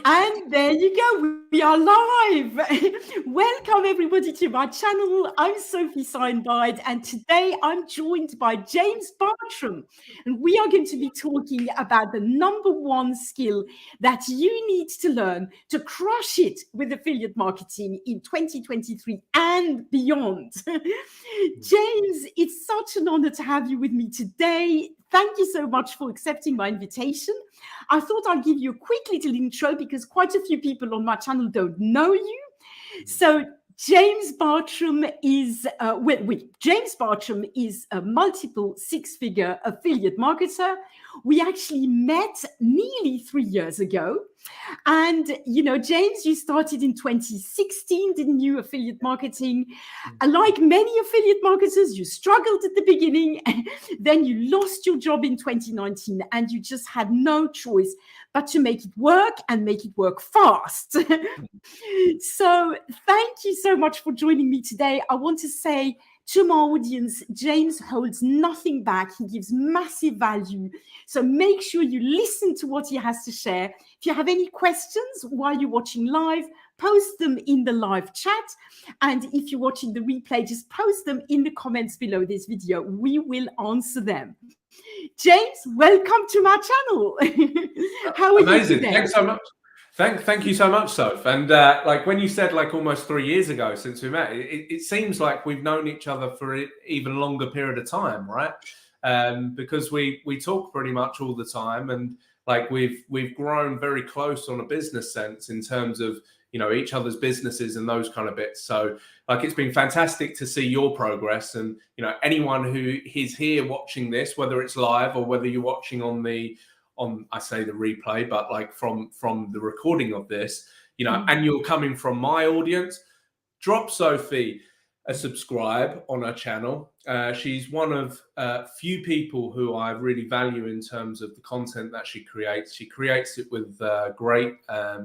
And there you go, we are live. Welcome everybody to my channel. I'm Sophie Seinbeid, and today I'm joined by James Bartram. And we are going to be talking about the number one skill that you need to learn to crush it with affiliate marketing in 2023 and beyond. James, it's such an honor to have you with me today. Thank you so much for accepting my invitation. I thought I'd give you a quick little intro because quite a few people on my channel don't know you. So James Bartram is James Bartram is a multiple six-figure affiliate marketer. We actually met nearly 3 years ago. And, you know, James, you started in 2016, didn't you, affiliate marketing? Like many affiliate marketers, you struggled at the beginning, then you lost your job in 2019, and you just had no choice but to make it work and make it work fast. So thank you so much for joining me today. I want to say to my audience, James holds nothing back. He gives massive value. So make sure you listen to what he has to share. If you have any questions while you're watching live, post them in the live chat. And if you're watching the replay, just post them in the comments below this video. We will answer them. James, welcome to my channel. How are you today? Thanks so much. Thank you so much, Soph. And like when you said like almost 3 years ago since we met, it seems like we've known each other for an even longer period of time, right? Because we talk pretty much all the time, and like we've grown very close on a business sense in terms of, you know, each other's businesses and those kind of bits. So like it's been fantastic to see your progress, and you know, anyone who is here watching this, whether it's live or whether you're watching on I say the replay, but like from the recording of this, you know, and you're coming from my audience, drop Sophie a subscribe on her channel. She's one of few people who I really value in terms of the content that she creates. She creates it with great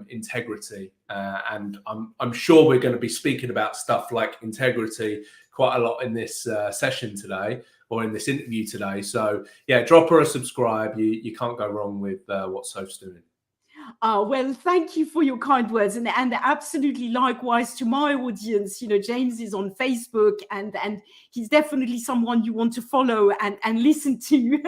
integrity, and I'm sure we're going to be speaking about stuff like integrity quite a lot in this session today, or in this interview today. So yeah, drop her a subscribe. You can't go wrong with what Soph's doing. Well, thank you for your kind words, and absolutely likewise to my audience. You know, James is on Facebook, and he's definitely someone you want to follow and listen to.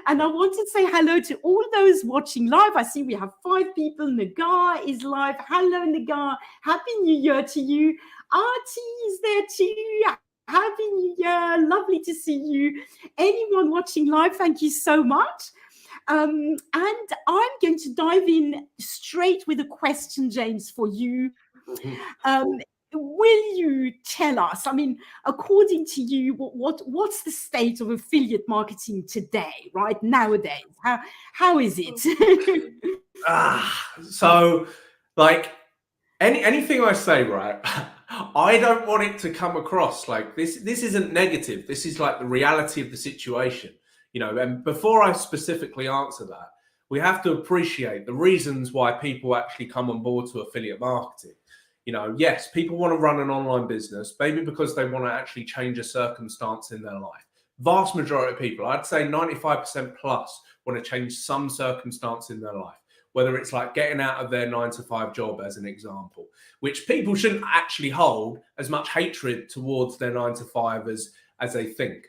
And I want to say hello to all those watching live. I see we have 5 people. Nagar is live. Hello, Nagar. Happy New Year to you. Artie is there too. Happy New Year. Lovely to see you. Anyone watching live, thank you so much. And I'm going to dive in straight with a question, James, for you. Will you tell us, I mean, according to you, what's the state of affiliate marketing today, right? Nowadays, how is it? So like anything I say, right, I don't want it to come across like this isn't negative. This is like the reality of the situation. You know, and before I specifically answer that, we have to appreciate the reasons why people actually come on board to affiliate marketing. You know, yes, people want to run an online business, maybe because they want to actually change a circumstance in their life. Vast majority of people, I'd say 95% plus, want to change some circumstance in their life, whether it's like getting out of their 9-to-5 job, as an example, which people shouldn't actually hold as much hatred towards their 9-to-5 as they think.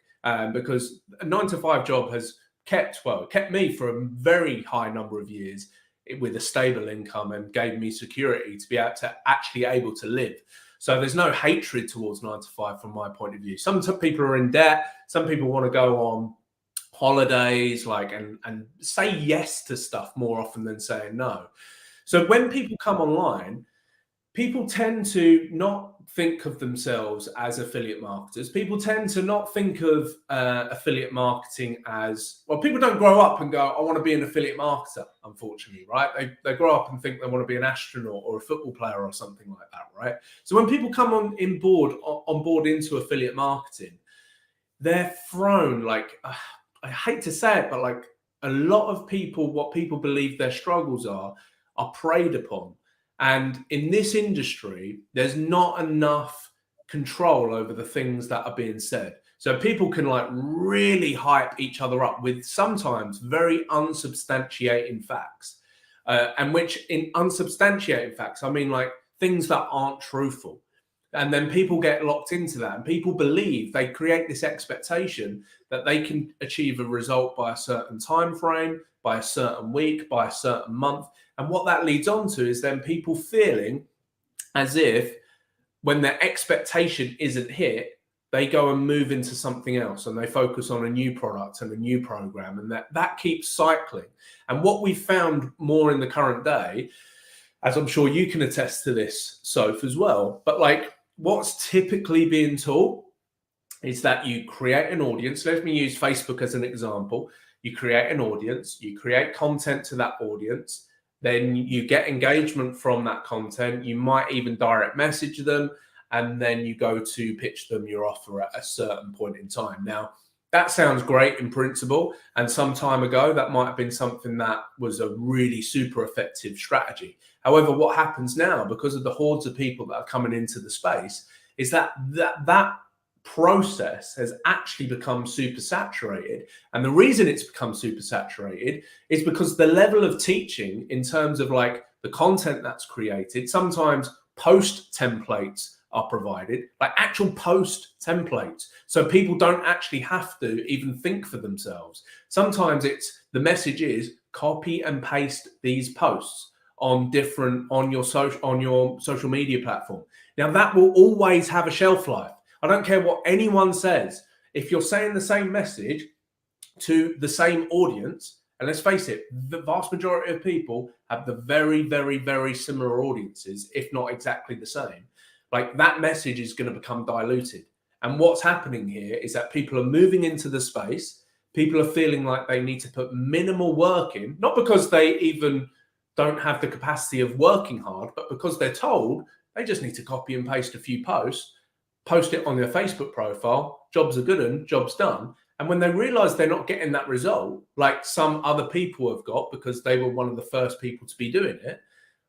Because a 9-to-5 job has kept me for a very high number of years with a stable income, and gave me security to be able to live. So there's no hatred towards 9-to-5 from my point of view. Some people are in debt. Some people want to go on holidays, like, and say yes to stuff more often than saying no. So when people come online, people tend to not think of themselves as affiliate marketers. People tend to not think of affiliate marketing as, well, people don't grow up and go, I want to be an affiliate marketer, unfortunately, right? They grow up and think they want to be an astronaut or a football player or something like that, right? So when people come on board into affiliate marketing, they're thrown like, I hate to say it, but like a lot of people, what people believe their struggles are preyed upon. And in this industry, there's not enough control over the things that are being said. So people can like really hype each other up with sometimes very unsubstantiating facts. and which in unsubstantiated facts, I mean like things that aren't truthful. And then people get locked into that, and people believe, they create this expectation that they can achieve a result by a certain time frame, by a certain week, by a certain month. And what that leads on to is then people feeling as if when their expectation isn't hit, they go and move into something else, and they focus on a new product and a new program, and that keeps cycling. And what we found more in the current day, as I'm sure you can attest to this, Soph, as well, but like what's typically being taught is that you create an audience. Let me use Facebook as an example. You create an audience, you create content to that audience, then you get engagement from that content. You might even direct message them, and then you go to pitch them your offer at a certain point in time. Now, that sounds great in principle, and some time ago, that might have been something that was a really super effective strategy. However, what happens now, because of the hordes of people that are coming into the space, is that process has actually become super saturated. And the reason it's become super saturated is because the level of teaching in terms of like the content that's created, sometimes post templates are provided, like actual post templates. So people don't actually have to even think for themselves. Sometimes the message is copy and paste these posts on your social media platform. Now that will always have a shelf life. I don't care what anyone says. If you're saying the same message to the same audience, and let's face it, the vast majority of people have the very, very, very similar audiences, if not exactly the same. Like that message is going to become diluted. And what's happening here is that people are moving into the space. People are feeling like they need to put minimal work in, not because they even don't have the capacity of working hard, but because they're told they just need to copy and paste a few posts, post it on their Facebook profile, jobs are good and job's done. And when they realize they're not getting that result, like some other people have got because they were one of the first people to be doing it,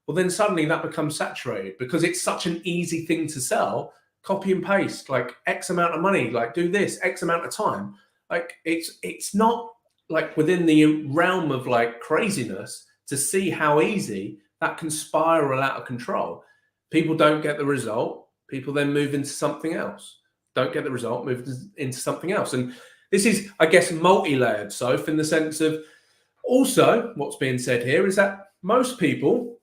well, then suddenly that becomes saturated because it's such an easy thing to sell. Copy and paste, like X amount of money, like do this X amount of time. Like it's not like within the realm of like craziness to see how easy that can spiral out of control. People don't get the result. People then move into something else. Don't get the result, move into something else. And this is, I guess, multi-layered, Soph, in the sense of also what's being said here is that most people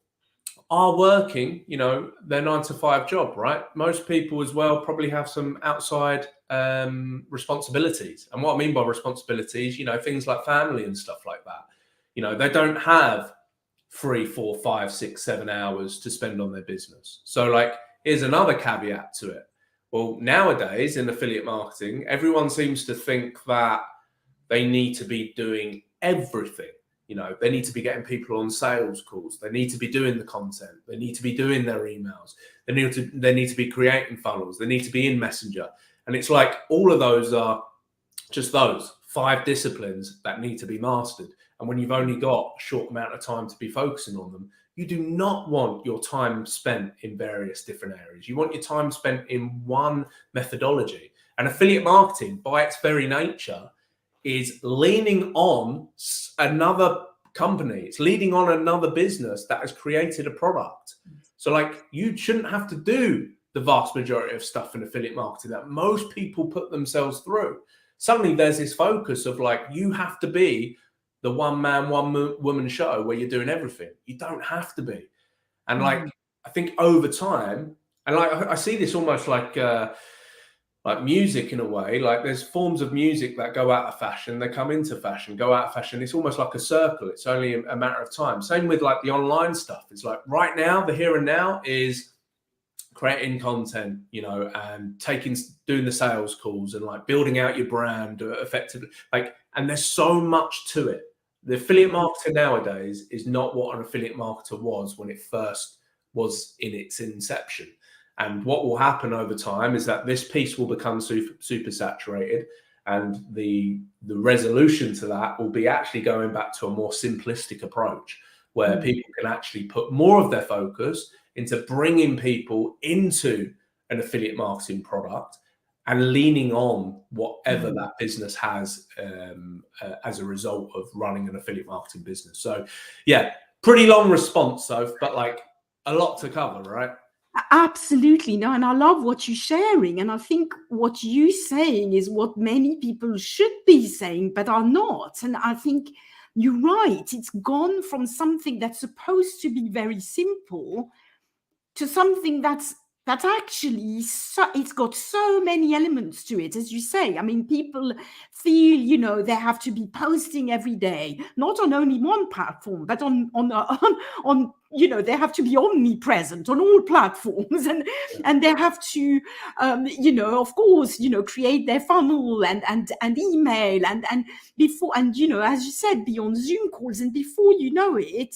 are working, you know, their 9-to-5 job, right? Most people as well probably have some outside responsibilities. And what I mean by responsibilities, you know, things like family and stuff like that. You know, they don't have 3, 4, 5, 6, 7 hours to spend on their business. So like, here's another caveat to it. Well, nowadays in affiliate marketing, everyone seems to think that they need to be doing everything. You know, they need to be getting people on sales calls. They need to be doing the content. They need to be doing their emails. They need to be creating funnels. They need to be in Messenger. And it's like all of those are just those 5 disciplines that need to be mastered. And when you've only got a short amount of time to be focusing on them, you do not want your time spent in various different areas. You want your time spent in one methodology. And affiliate marketing, by its very nature, is leaning on another company. It's leading on another business that has created a product. So like you shouldn't have to do the vast majority of stuff in affiliate marketing that most people put themselves through. Suddenly there's this focus of like, you have to be the one man, one woman show where you're doing everything. You don't have to be. And like, I think over time, and like, I see this almost like music in a way, like there's forms of music that go out of fashion, they come into fashion, go out of fashion. It's almost like a circle. It's only a matter of time. Same with like the online stuff. It's like right now, the here and now is creating content, you know, and doing the sales calls and like building out your brand effectively. Like, and there's so much to it. The affiliate marketer nowadays is not what an affiliate marketer was when it first was in its inception. And what will happen over time is that this piece will become super saturated, and the resolution to that will be actually going back to a more simplistic approach where people can actually put more of their focus into bringing people into an affiliate marketing product and leaning on whatever that business has as a result of running an affiliate marketing business. So yeah, Pretty long response, though, but like a lot to cover, right? Absolutely. No, and I love what you're sharing. And I think what you're saying is what many people should be saying, but are not. And I think you're right. It's gone from something that's supposed to be very simple to something that's actually it's got so many elements to it, as you say. I mean, people feel, you know, they have to be posting every day, not on only one platform, but on you know, they have to be omnipresent on all platforms, and they have to you know, of course, you know, create their funnel and email and before, and you know, as you said, be on Zoom calls, and before you know it,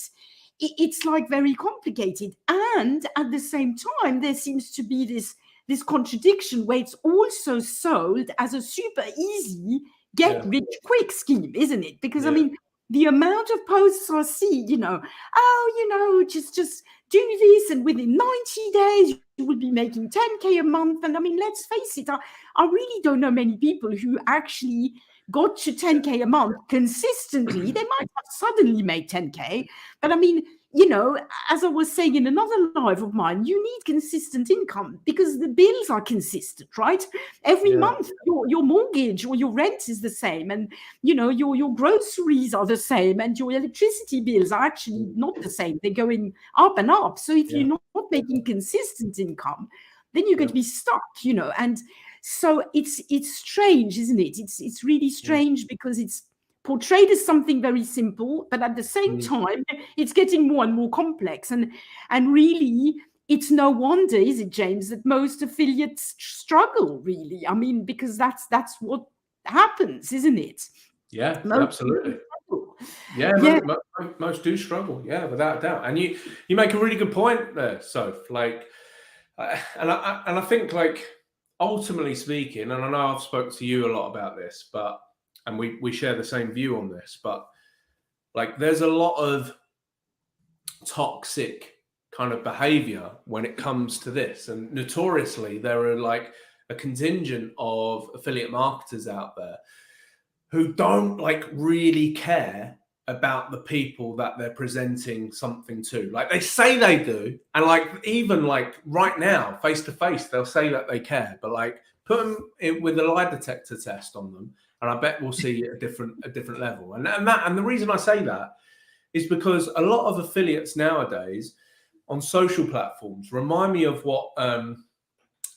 it's like very complicated. And at the same time, there seems to be this contradiction where it's also sold as a super easy get rich quick scheme, isn't it? Because I mean, the amount of posts I see, you know, oh, you know, just do this, and within 90 days you will be making 10K a month. And I mean, let's face it, I really don't know many people who actually got to 10K a month consistently. They might have suddenly made 10K, but I mean, you know, as I was saying in another live of mine, you need consistent income because the bills are consistent, right? Every month, your mortgage or your rent is the same, and you know, your groceries are the same, and your electricity bills are actually not the same. They're going up and up. So if you're not making consistent income, then you're going to be stuck, you know. And so it's strange, isn't it? It's really strange because it's portrayed as something very simple, but at the same time, it's getting more and more complex. And really, it's no wonder, is it, James, that most affiliates struggle, really? I mean, because that's what happens, isn't it? Yeah, Most absolutely. Yeah. Most do struggle. Yeah, without a doubt. And you make a really good point there, Soph. Like, and I think, like, ultimately speaking, and I know I've spoke to you a lot about this, but and we share the same view on this, but like, there's a lot of toxic kind of behavior when it comes to this, and notoriously there are like a contingent of affiliate marketers out there who don't like really care about the people that they're presenting something to. Like, they say they do, and like, even like right now, face to face, they'll say that they care, but like, put them with a lie detector test on them, and I bet we'll see a different level. And the reason I say that is because a lot of affiliates nowadays on social platforms remind me of what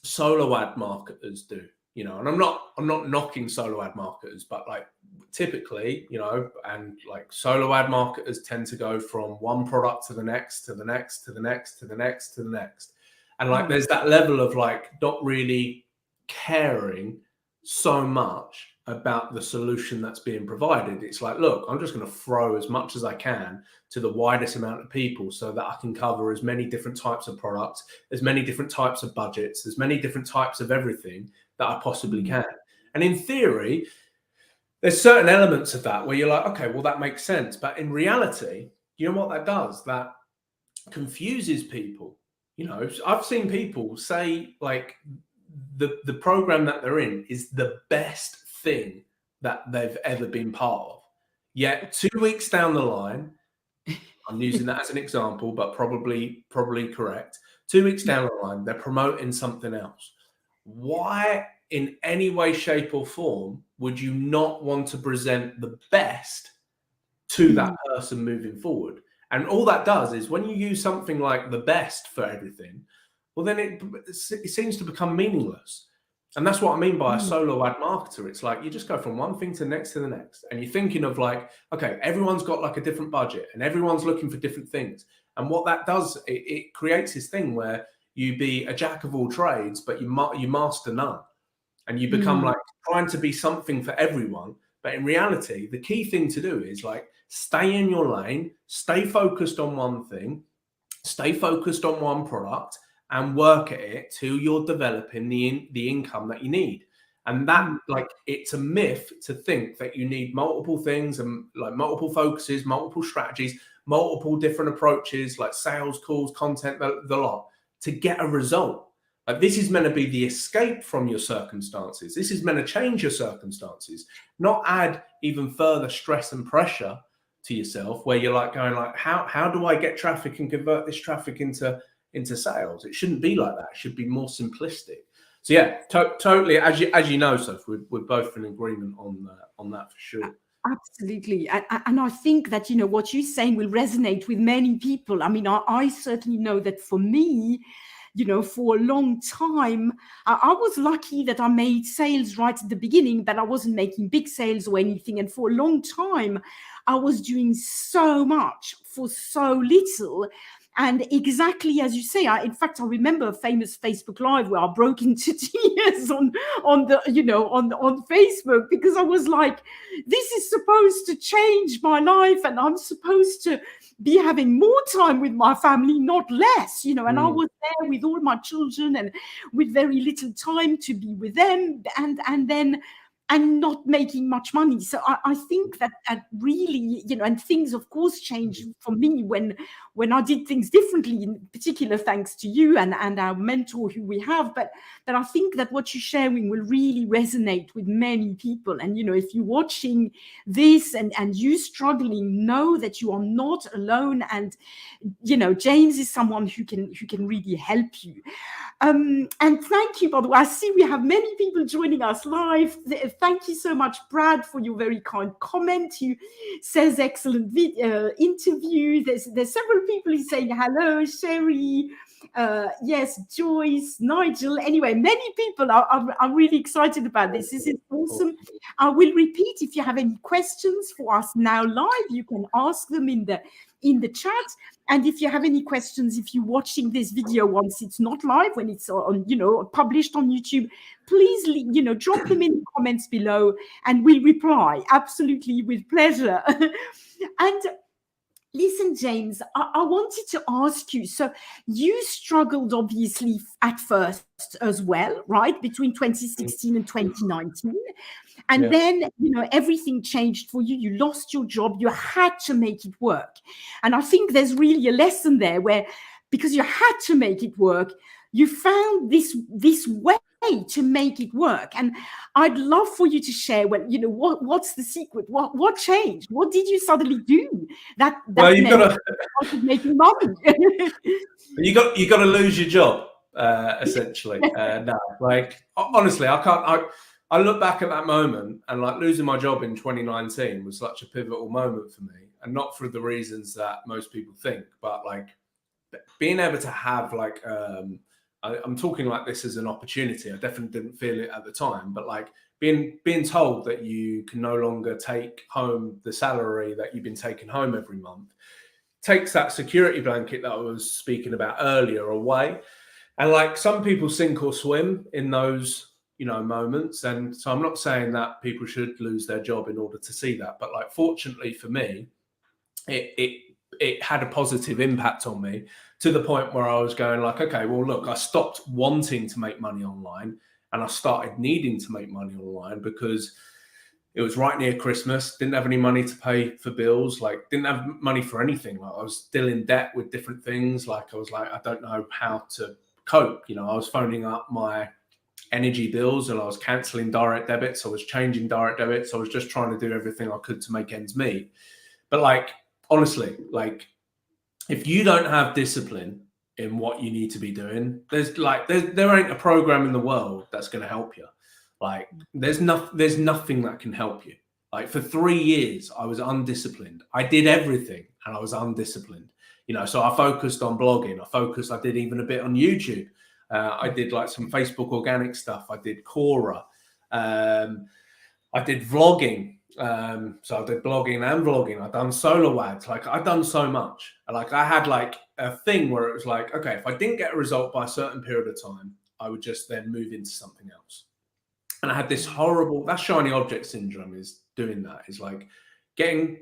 solo ad marketers do. You know, and I'm not knocking solo ad marketers, but like, typically, you know, and like, solo ad marketers tend to go from one product to the next, to the next, to the next, to the next, to the next. And like, there's that level of like not really caring so much about the solution that's being provided. It's like, look, I'm just going to throw as much as I can to the widest amount of people so that I can cover as many different types of products, as many different types of budgets, as many different types of everything that I possibly can. And in theory, there's certain elements of that where you're like, okay, well, that makes sense. But in reality, you know what that does? That confuses people. You know, I've seen people say like the program that they're in is the best thing that they've ever been part of. Yet 2 weeks down the line, I'm using that as an example, but probably correct. 2 weeks down the line, they're promoting something else. Why, in any way, shape, or form, would you not want to present the best to that person moving forward? And all that does is, when you use something like the best for everything, well, then it seems to become meaningless. And that's what I mean by a solo ad marketer. It's like, you just go from one thing to the next, and you're thinking of like, okay, everyone's got like a different budget, and everyone's looking for different things. And what that does, it creates this thing where you be a jack of all trades, but you master none. And you become like trying to be something for everyone. But in reality, the key thing to do is like, stay in your lane, stay focused on one thing, stay focused on one product, and work at it till you're developing the income that you need. And that, like, it's a myth to think that you need multiple things and like multiple focuses, multiple strategies, multiple different approaches, like sales calls, content, the lot, to get a result. Like, this is meant to be the escape from your circumstances. This is meant to change your circumstances, not add even further stress and pressure to yourself where you're like going like, how do I get traffic and convert this traffic into sales? It shouldn't be like that. It should be more simplistic. So yeah, totally. As you know, Soph, we're both in agreement on that for sure. Absolutely. And I think that, what you're saying will resonate with many people. I mean, I certainly know that for me, for a long time, I was lucky that I made sales right at the beginning, but I wasn't making big sales or anything. And for a long time, I was doing so much for so little. And exactly as you say, in fact, I remember a famous Facebook Live where I broke into tears on Facebook, because I was like, this is supposed to change my life, and I'm supposed to be having more time with my family, not less, and I was there with all my children and with very little time to be with them, and not making much money. So I think that really, and things of course changed for me when I did things differently, in particular thanks to you and our mentor who we have. But I think that what you're sharing will really resonate with many people. And if you're watching this and you struggling, know that you are not alone. And James is someone who can really help you. And thank you, by the way. I see we have many people joining us live. Thank you so much, Brad, for your very kind comment. He says excellent interview. There's several people who saying hello, Sherry. Yes, Joyce, Nigel. Anyway, many people are really excited about this. This is awesome. I will repeat, if you have any questions for us now live, you can ask them in the chat. And if you have any questions, if you're watching this video once it's not live, when it's on, published on YouTube, please, drop them in the comments below and we'll reply absolutely with pleasure. And listen, James, I wanted to ask you, so you struggled obviously at first as well, right? Between 2016 and 2019. And then, everything changed for you. You lost your job. You had to make it work. And I think there's really a lesson there where, because you had to make it work, you found this way to make it work. And I'd love for you to share what's the secret? What changed? What did you suddenly do that well, you got to making money? you got to lose your job, essentially. No, like honestly, I look back at that moment, and like losing my job in 2019 was such a pivotal moment for me, and not for the reasons that most people think, but like being able to have like I'm talking like this as an opportunity. I definitely didn't feel it at the time, but like being told that you can no longer take home the salary that you've been taking home every month takes that security blanket that I was speaking about earlier away. And like some people sink or swim in those moments. And so I'm not saying that people should lose their job in order to see that, but like fortunately for me, it had a positive impact on me, to the point where I was going like, okay, well, look, I stopped wanting to make money online and I started needing to make money online because it was right near Christmas, didn't have any money to pay for bills, like didn't have money for anything. Like I was still in debt with different things. Like I was like, I don't know how to cope. I was phoning up my energy bills and I was cancelling direct debits. I was changing direct debits. I was just trying to do everything I could to make ends meet. But like, honestly, like if you don't have discipline in what you need to be doing, there ain't a program in the world that's going to help you. Like there's nothing that can help you. Like for 3 years, I was undisciplined. I did everything and I was undisciplined. So I focused on blogging. I did even a bit on YouTube. I did like some Facebook organic stuff. I did Quora. I did vlogging. So I did blogging and vlogging. I've done solo ads. Like I've done so much. Like I had like a thing where it was like, okay, if I didn't get a result by a certain period of time, I would just then move into something else. And I had this horrible, that shiny object syndrome is doing that. Is like getting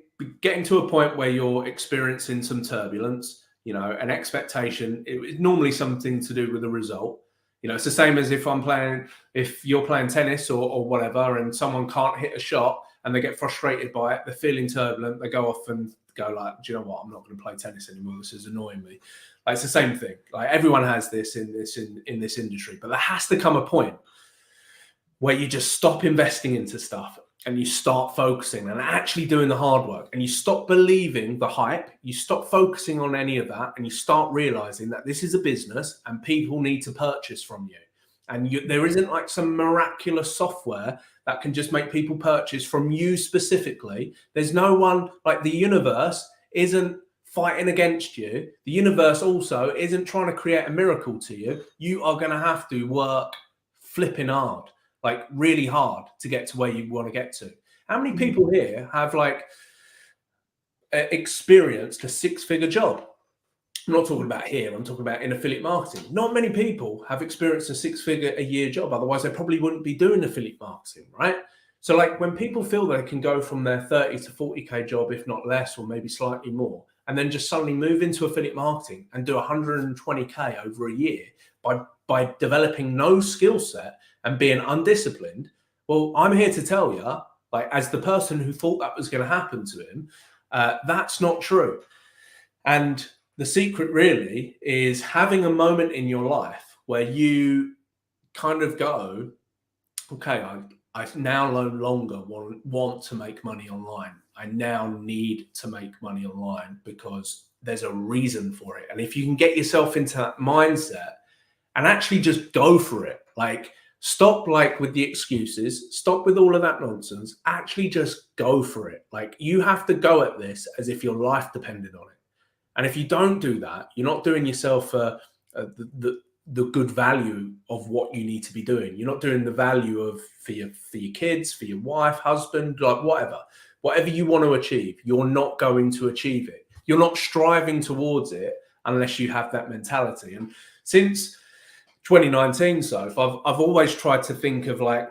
to a point where you're experiencing some turbulence, an expectation. It's normally something to do with the result. It's the same as if you're playing tennis or whatever, and someone can't hit a shot and they get frustrated by it. They're feeling turbulent. They go off and go like, do you know what? I'm not going to play tennis anymore. This is annoying me. Like, it's the same thing. Like everyone has this in this industry, but there has to come a point where you just stop investing into stuff and you start focusing and actually doing the hard work, and you stop believing the hype, you stop focusing on any of that, and you start realizing that this is a business and people need to purchase from you. And there isn't like some miraculous software that can just make people purchase from you specifically. There's no one, like the universe isn't fighting against you. The universe also isn't trying to create a miracle to you. You are going to have to work flipping hard, like really hard, to get to where you want to get to. How many people here have like experienced a six-figure job? I'm not talking about here, I'm talking about in affiliate marketing. Not many people have experienced a six-figure a year job. Otherwise, they probably wouldn't be doing affiliate marketing, right? So like when people feel they can go from their 30 to 40K job, if not less, or maybe slightly more, and then just suddenly move into affiliate marketing and do 120K over a year by developing no skill set and being undisciplined. Well, I'm here to tell you, like as the person who thought that was going to happen to him, that's not true. And the secret really is having a moment in your life where you kind of go, okay, I now no longer want to make money online. I now need to make money online because there's a reason for it. And if you can get yourself into that mindset and actually just go for it, like stop like with the excuses, stop with all of that nonsense, actually just go for it. Like you have to go at this as if your life depended on it. And if you don't do that, you're not doing yourself the good value of what you need to be doing. You're not doing the value of for your kids, for your wife, husband, like whatever you want to achieve, you're not going to achieve it. You're not striving towards it unless you have that mentality. And since 2019, so I've always tried to think of like,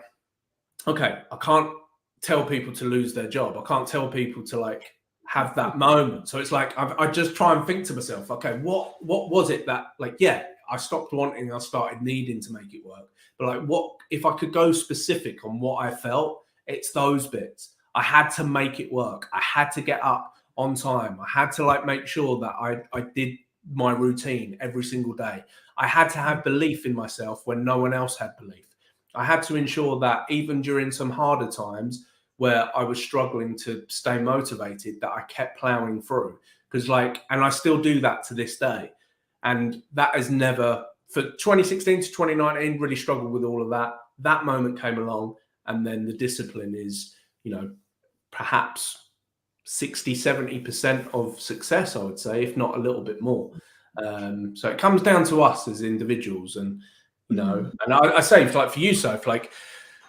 okay, I can't tell people to lose their job. I can't tell people to like have that moment. So it's like I just try and think to myself, okay, what was it that like, yeah, I stopped wanting, I started needing to make it work. But like, what if I could go specific on what I felt? It's those bits. I had to make it work. I had to get up on time. I had to like make sure that I did my routine every single day. I had to have belief in myself when no one else had belief. I had to ensure that even during some harder times where I was struggling to stay motivated, that I kept plowing through. Because like, and I still do that to this day. And that has never, for 2016 to 2019, really struggled with all of that. That moment came along, and then the discipline is, you know, perhaps 60, 70% of success, I would say, if not a little bit more. So it comes down to us as individuals. And, you know, and I say, like for you, Soph, like,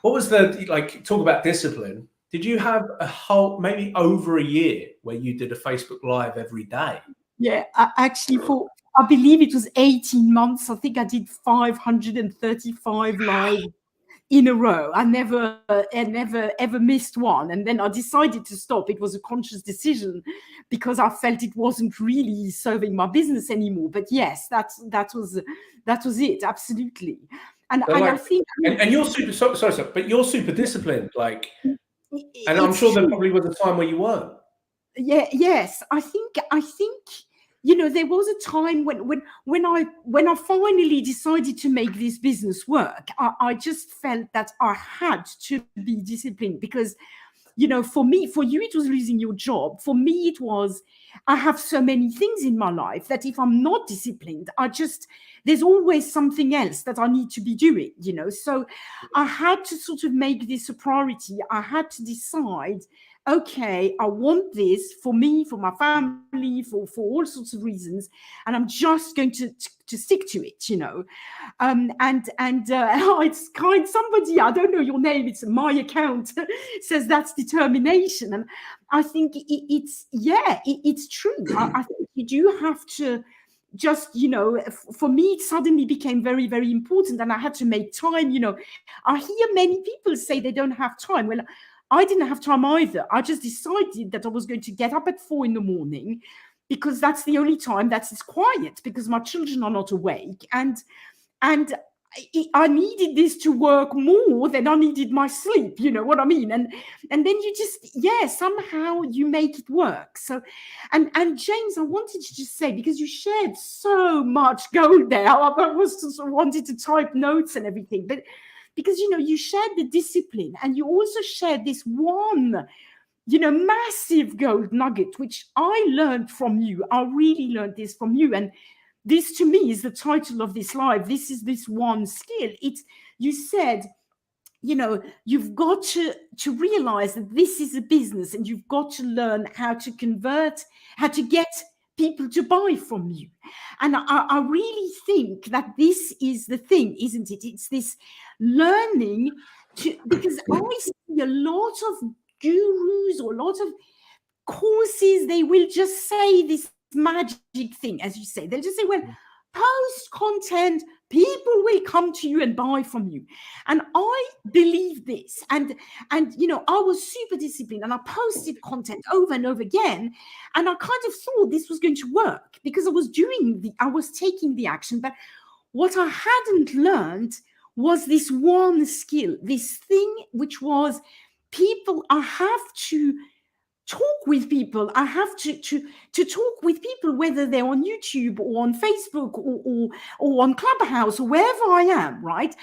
what was the, like, talk about discipline. Did you have a whole, maybe over a year where you did a Facebook Live every day? Yeah, I believe it was 18 months. I think I did 535 live in a row. I never ever missed one. And then I decided to stop. It was a conscious decision because I felt it wasn't really serving my business anymore. But yes, that was it. Absolutely. And, so and like, I think, and you're super, sorry, but you're super disciplined. Like, and I'm sure there probably was a time where you weren't. Yeah. Yes. I think, you know, there was a time when I finally decided to make this business work, I just felt that I had to be disciplined because, you know, for you, it was losing your job. For me, it was, I have so many things in my life that if I'm not disciplined, there's always something else that I need to be doing, you know. So I had to sort of make this a priority. I had to decide, okay, I want this for me, for my family, for all sorts of reasons, and I'm just going to stick to it, you know. It's kind, somebody, I don't know your name, it's my account, says that's determination, and I think it's true. I think you do have to just, you know, for me, it suddenly became very, very important, and I had to make time. You know, I hear many people say they don't have time. Well, I didn't have time either. I just decided that I was going to get up at 4 a.m. because that's the only time that it's quiet, because my children are not awake, and I needed this to work more than I needed my sleep. You know what I mean? And then you just, somehow you make it work. So, and James, I wanted to just say, because you shared so much gold there, I was just wanted to type notes and everything, but because, you know, you shared the discipline and you also shared this one, you know, massive gold nugget, which I learned from you. I really learned this from you. And this to me is the title of this live. This is this one skill. It's, you said, you know, you've got to realize that this is a business and you've got to learn how to convert, how to get people to buy from you. And I really think that this is the thing, isn't it? It's this learning to, because I see a lot of gurus or a lot of courses, they will just say this magic thing, as you say. They'll just say, well, post content, people will come to you and buy from you. And I believe this. And you know, I was super disciplined and I posted content over and over again. And I kind of thought this was going to work because I was taking the action. But what I hadn't learned was this one skill, this thing which was people, I have to talk with people. I have to talk with people, whether they're on YouTube or on Facebook or on Clubhouse or wherever I am, right?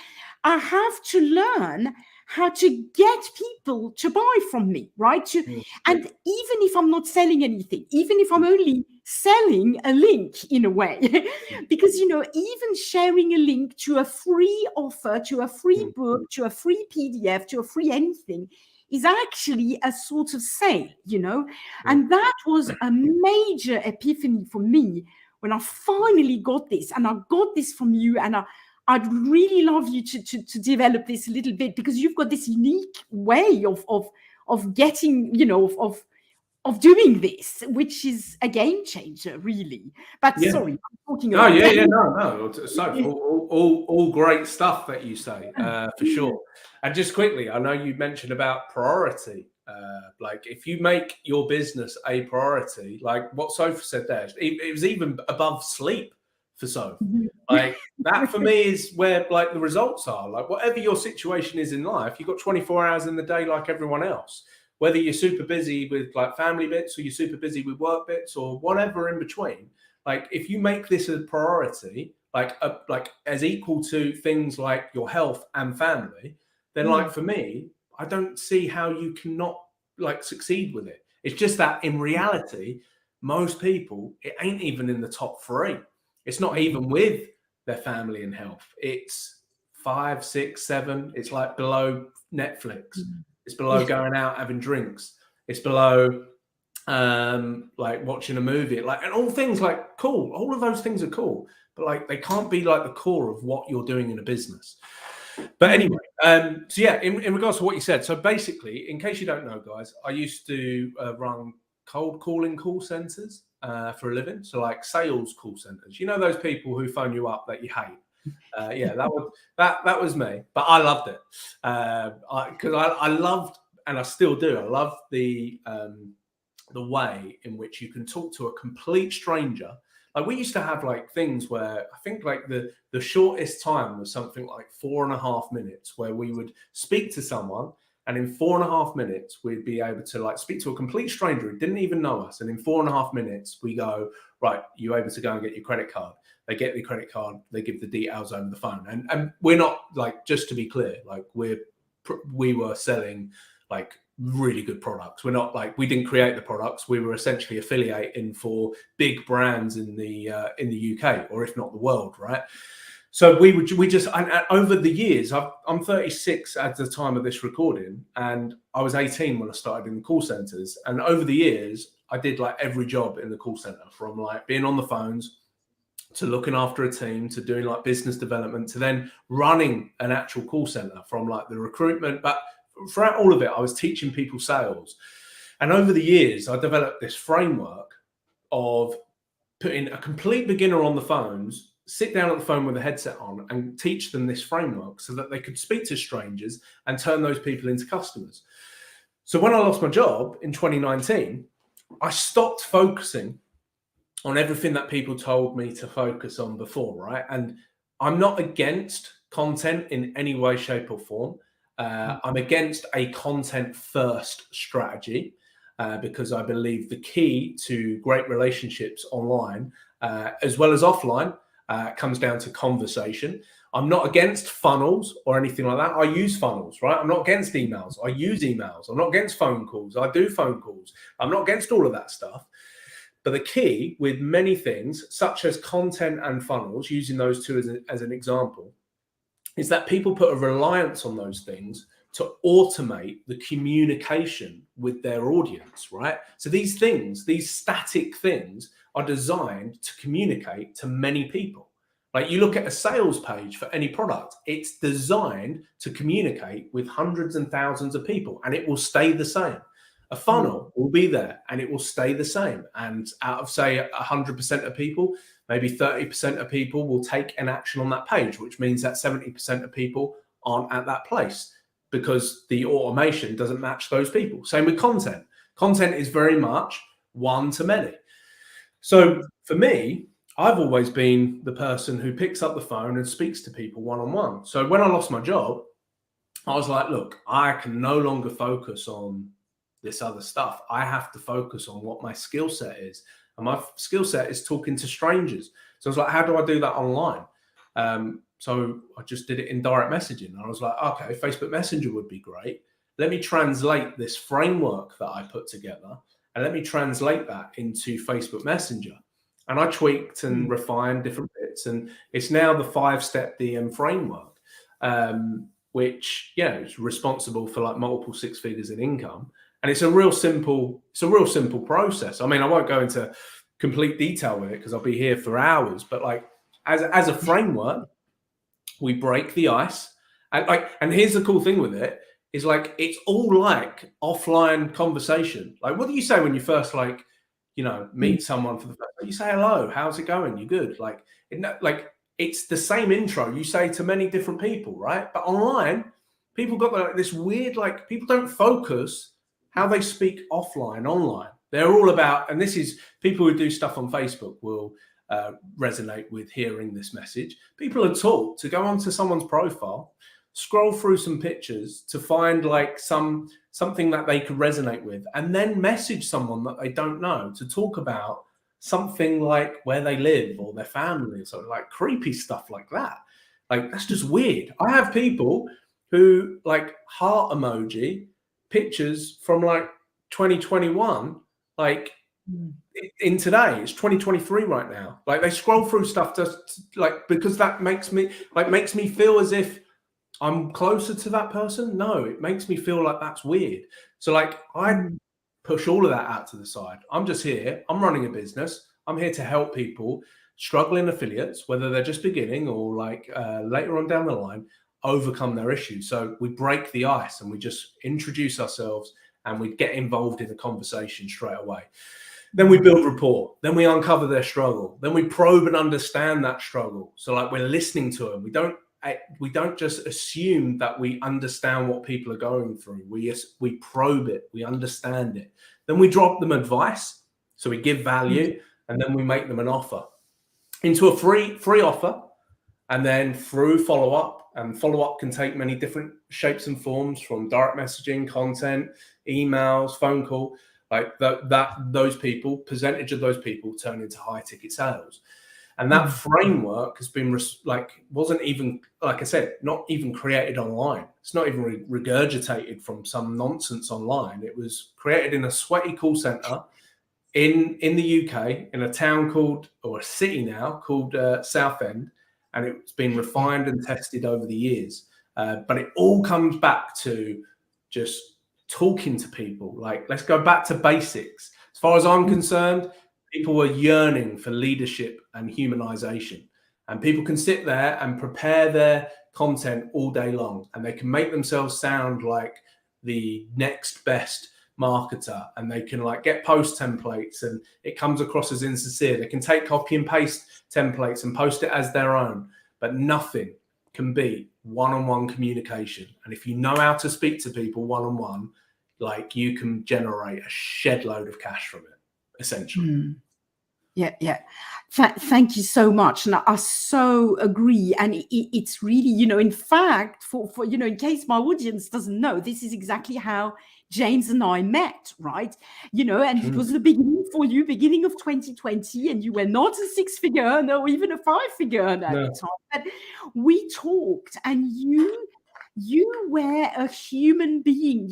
I have to learn how to get people to buy from me, right? And even if I'm not selling anything, even if I'm only selling a link in a way, because, you know, even sharing a link to a free offer, to a free book, to a free PDF, to a free anything, is actually a sort of sale, you know? And that was a major epiphany for me when I finally got this. And I got this from you, and I'd really love you to develop this a little bit, because you've got this unique way of getting, you know, of doing this, which is a game changer, really. But sorry, I'm talking about no. So all great stuff that you say, for sure. And just quickly, I know you mentioned about priority. Like, if you make your business a priority, like what Sophie said there, it was even above sleep for Sophie. Like, that for me is where, like, the results are. Like, whatever your situation is in life, you've got 24 hours in the day like everyone else. Whether you're super busy with like family bits, or you're super busy with work bits, or whatever in between, like, if you make this a priority, like as equal to things like your health and family, then like, for me, I don't see how you cannot like succeed with it. It's just that in reality, most people, it ain't even in the top 3. It's not even with their family and health. It's 5, 6, 7. It's like below Netflix. It's below going out having drinks. It's below like watching a movie. Like, and all things like cool. All of those things are cool, but like they can't be like the core of what you're doing in a business. But anyway, so yeah, in regards to what you said, so basically, in case you don't know, guys, I used to run cold calling call centers for a living. So like sales call centers. You know, those people who phone you up that you hate. Yeah, that was me, but I loved it because I loved, and I still do. I love the way in which you can talk to a complete stranger. Like, we used to have like things where I think like the shortest time was something like 4.5 minutes, where we would speak to someone, and in 4.5 minutes we'd be able to like speak to a complete stranger who didn't even know us, and in 4.5 minutes we go, right, you're able to go and get your credit card. They get the credit card, they give the details over the phone. And we're not, like, just to be clear, like we were selling like really good products. We're not like, we didn't create the products. We were essentially affiliating for big brands in the UK, or if not the world, right? So we just, and over the years, I'm 36 at the time of this recording, and I was 18 when I started in the call centers. And over the years, I did like every job in the call center, from like being on the phones, to looking after a team, to doing like business development, to then running an actual call center, from like the recruitment. But throughout all of it, I was teaching people sales. And over the years, I developed this framework of putting a complete beginner on the phones, sit down at the phone with a headset on, and teach them this framework so that they could speak to strangers and turn those people into customers. So when I lost my job in 2019, I stopped focusing on everything that people told me to focus on before, right? And I'm not against content in any way, shape, or form. I'm against a content-first strategy because I believe the key to great relationships online, as well as offline, comes down to conversation. I'm not against funnels or anything like that. I use funnels, right? I'm not against emails. I use emails. I'm not against phone calls. I do phone calls. I'm not against all of that stuff. But the key with many things, such as content and funnels, using those two as an example, is that people put a reliance on those things to automate the communication with their audience, right? So these things, these static things, are designed to communicate to many people. Like you look at a sales page for any product, it's designed to communicate with hundreds and thousands of people, and it will stay the same. A funnel will be there and it will stay the same. And out of, say, 100% of people, maybe 30% of people will take an action on that page, which means that 70% of people aren't at that place because the automation doesn't match those people. Same with content. Content is very much one to many. So for me, I've always been the person who picks up the phone and speaks to people one-on-one. So when I lost my job, I was like, look, I can no longer focus on this other stuff. I have to focus on what my skill set is. And my skill set is talking to strangers. So I was like, how do I do that online? So I just did it in direct messaging. I was like, okay, Facebook Messenger would be great. Let me translate this framework that I put together and let me translate that into Facebook Messenger. And I tweaked and refined different bits. And it's now the 5-step DM framework, which, is responsible for like multiple 6 figures in income. And it's a real simple process. I mean, I won't go into complete detail with it because I'll be here for hours, but like as a framework, we break the ice. And here's the cool thing with it is like, it's all like offline conversation. Like, what do you say when you first meet someone for the first time? You say, hello, how's it going? You good? Like it's the same intro you say to many different people, right? But online, people got this weird, like, people don't focus how they speak offline, online. They're all about, and this is people who do stuff on Facebook will resonate with hearing this message. People are taught to go onto someone's profile, scroll through some pictures to find like something that they could resonate with, and then message someone that they don't know to talk about something like where they live or their family, or something like creepy stuff like that. Like, that's just weird. I have people who like heart emoji pictures from like 2021, like in today. It's 2023 right now. Like, they scroll through stuff just like because that makes me feel as if I'm closer to that person. No, it makes me feel like that's weird. So like, I push all of that out to the side. I'm just here. I'm running a business. I'm here to help people struggling affiliates, whether they're just beginning or like later on down the line, overcome their issues. So we break the ice and we just introduce ourselves and we get involved in the conversation straight away. Then we build rapport. Then we uncover their struggle. Then we probe and understand that struggle. So like, we're listening to them. We don't just assume that we understand what people are going through. We probe it. We understand it. Then we drop them advice. So we give value, and then we make them an offer into a free offer, and then through follow-up. And follow-up can take many different shapes and forms, from direct messaging, content, emails, phone call. Like those people, percentage of those people turn into high ticket sales. And that framework has been wasn't even, like I said, not even created online. It's not even regurgitated from some nonsense online. It was created in a sweaty call center in the UK, in a town called, or a city now called Southend. And it's been refined and tested over the years. But it all comes back to just talking to people. Like, let's go back to basics. As far as I'm concerned, people are yearning for leadership and humanization. And people can sit there and prepare their content all day long, and they can make themselves sound like the next best marketer, and they can like get post templates and it comes across as insincere. They can take copy and paste templates and post it as their own, but nothing can beat one-on-one communication. And if you know how to speak to people one-on-one, like, you can generate a shed load of cash from it, essentially. Yeah. Thank you so much, and I so agree. And it's really, in fact, for in case my audience doesn't know, this is exactly how James and I met, right? And it was the beginning for you, beginning of 2020, and you were not a six-figure earner or even a five-figure earner at the time. But we talked, and you were a human being,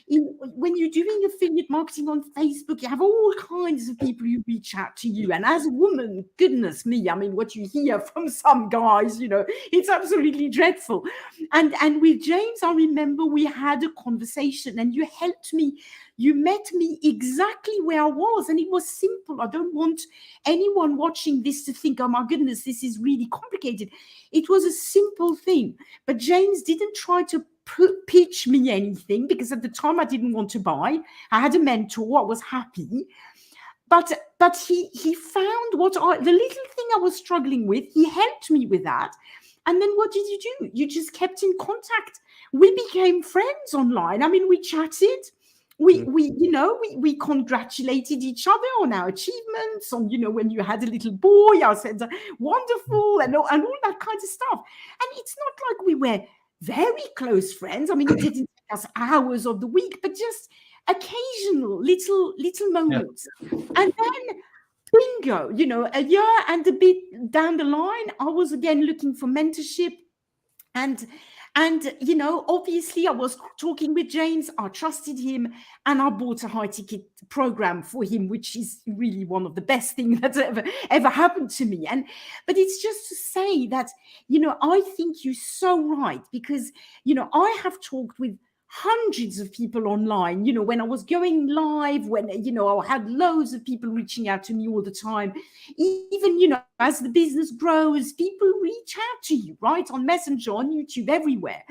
when you're doing affiliate marketing on Facebook, you have all kinds of people who reach out to you. And as a woman, goodness me, I mean, what you hear from some guys, it's absolutely dreadful. And with James, I remember we had a conversation, and you helped me. You met me exactly where I was, and it was simple. I don't want anyone watching this to think, oh my goodness, this is really complicated. It was a simple thing. But James didn't try to pitch me anything, because at the time I didn't want to buy. I had a mentor. I was happy. But he found the little thing I was struggling with. He helped me with that. And then what did you do? You just kept in contact. We became friends online. I mean, we chatted. We congratulated each other on our achievements, on, when you had a little boy, I said, wonderful, and all that kind of stuff. And it's not like we were very close friends. I mean, it didn't take us hours of the week, but just occasional little moments. Yeah. And then bingo, a year and a bit down the line, I was again looking for mentorship. And obviously I was talking with James, I trusted him, and I bought a high ticket program for him, which is really one of the best things that's ever happened to me. But it's just to say that, I think you're so right, because, I have talked with hundreds of people online, when I was going live, when, I had loads of people reaching out to me all the time. Even, as the business grows, people reach out to you, right? On Messenger, on YouTube, everywhere.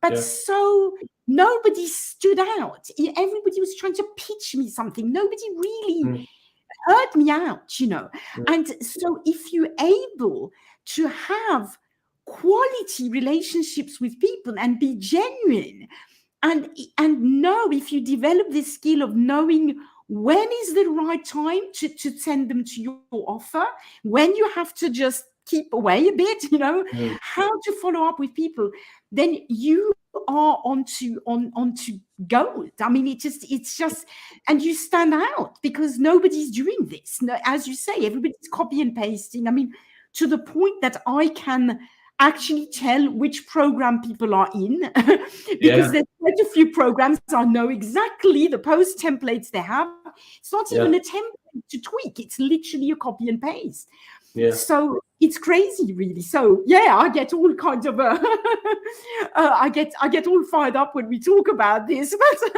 But so nobody stood out. Everybody was trying to pitch me something. Nobody really heard me out, And so if you're able to have quality relationships with people and be genuine, and know, if you develop this skill of knowing when is the right time to send them to your offer, when you have to just keep away a bit, how to follow up with people, then you are onto gold. I mean, it's just, and you stand out because nobody's doing this. As you say, everybody's copy and pasting. I mean, to the point that I can actually tell which program people are in because there's quite a few programs. I know exactly the post templates they have. It's not even a template to tweak. It's literally a copy and paste. So it's crazy, really. So I get all kinds of I get all fired up when we talk about this. But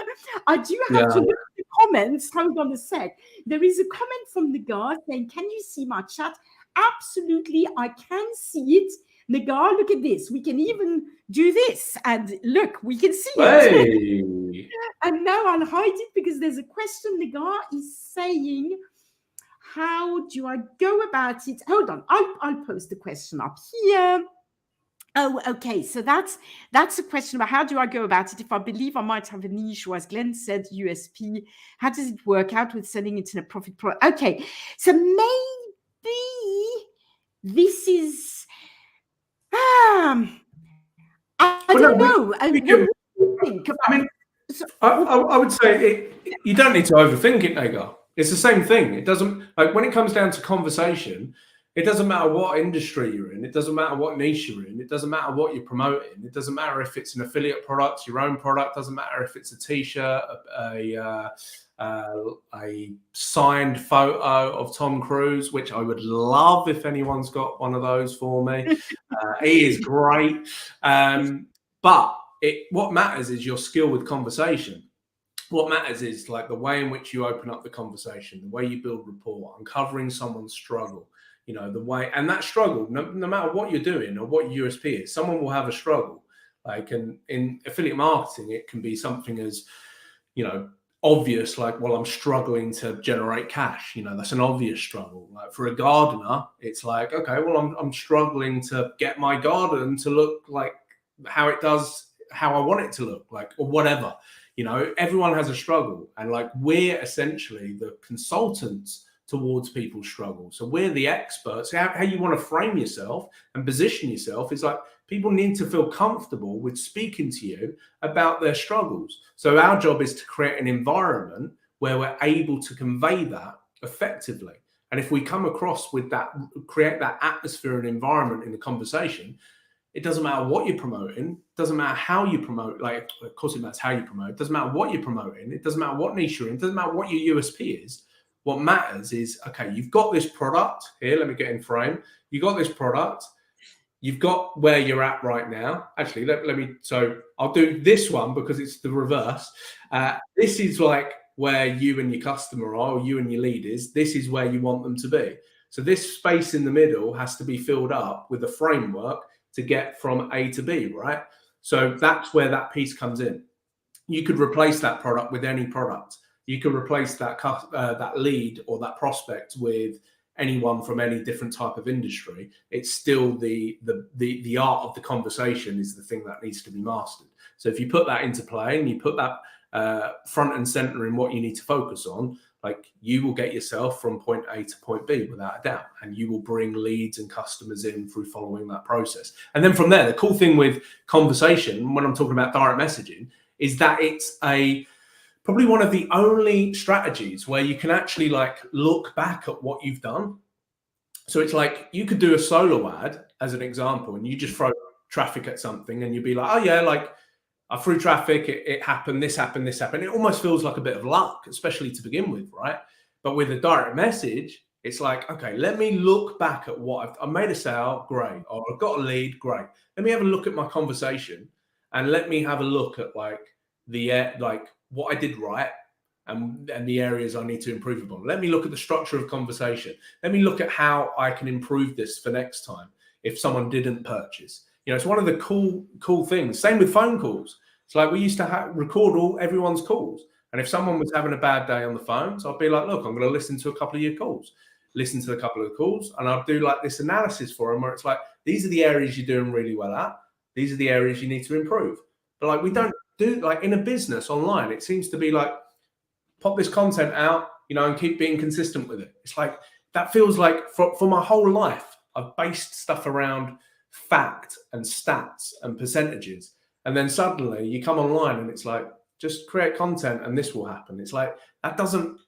I do have to look at the comments. Hold on a sec. There is a comment from the guy saying, "Can you see my chat?" Absolutely, I can see it. Nagar, look at this. We can even do this. And look, we can see it. And now I'll hide it because there's a question. Nagar is saying, how do I go about it? Hold on. I'll post the question up here. Oh, okay. So that's a question about how do I go about it if I believe I might have a niche, or as Glenn said, USP. How does it work out with selling internet profit product? Okay. So maybe this is... I don't know. What do you think? I would say you don't need to overthink it, Nagar. It's the same thing. It doesn't, like, when it comes down to conversation, it doesn't matter what industry you're in. It doesn't matter what niche you're in. It doesn't matter what you're promoting. It doesn't matter if it's an affiliate product, your own product. It doesn't matter if it's a t-shirt, a signed photo of Tom Cruise, which I would love if anyone's got one of those for me. He is great. But what matters is your skill with conversation. What matters is like the way in which you open up the conversation, the way you build rapport, uncovering someone's struggle, the way, and that struggle, no matter what you're doing or what your USP is, someone will have a struggle. Like in affiliate marketing, it can be something as, obvious, like, well, I'm struggling to generate cash. That's an obvious struggle. Like for a gardener, it's like, okay, well, I'm struggling to get my garden to look like how it does, how I want it to look like, or whatever. Everyone has a struggle, and like we're essentially the consultants towards people's struggles. So we're the experts. How you want to frame yourself and position yourself is like, people need to feel comfortable with speaking to you about their struggles. So our job is to create an environment where we're able to convey that effectively. And if we come across with that, create that atmosphere and environment in the conversation, it doesn't matter what you're promoting, doesn't matter how you promote, like, of course it matters how you promote, it doesn't matter what you're promoting, it doesn't matter what niche you're in, it doesn't matter what your USP is. What matters is, okay, you've got this product here, let me get in frame. You've got this product, you've got where you're at right now. Actually, let me, so I'll do this one because it's the reverse. This is like where you and your customer are, or you and your leaders, this is where you want them to be. So this space in the middle has to be filled up with a framework to get from A to B, right? So that's where that piece comes in. You could replace that product with any product. You can replace that that lead or that prospect with anyone from any different type of industry. It's still the art of the conversation is the thing that needs to be mastered. So if you put that into play and you put that front and center in what you need to focus on, like, you will get yourself from point A to point B without a doubt, and you will bring leads and customers in through following that process. And then from there, the cool thing with conversation, when I'm talking about direct messaging, is that it's probably one of the only strategies where you can actually like look back at what you've done. So it's like, you could do a solo ad as an example, and you just throw traffic at something and you'd be like, oh yeah, like, I threw traffic, it happened, this happened, this happened. It almost feels like a bit of luck, especially to begin with, right? But with a direct message, it's like, okay, let me look back at what I made a sale, great. Or I've got a lead, great. Let me have a look at my conversation, and let me have a look at like what I did right and the areas I need to improve upon. Let me look at the structure of conversation. Let me look at how I can improve this for next time if someone didn't purchase. You know, it's one of the cool things. Same with phone calls. It's like, we used to record everyone's calls. And if someone was having a bad day on the phones, I'd be like, look, I'm going to listen to a couple of your calls, listen to a couple of the calls. And I'll do like this analysis for them where it's like, these are the areas you're doing really well at. These are the areas you need to improve. But like, we don't do, like, in a business online, it seems to be like, pop this content out, you know, and keep being consistent with it. It's like, that feels like for my whole life, I've based stuff around fact and stats and percentages. And then suddenly you come online and it's like, just create content and this will happen. It's like, that doesn't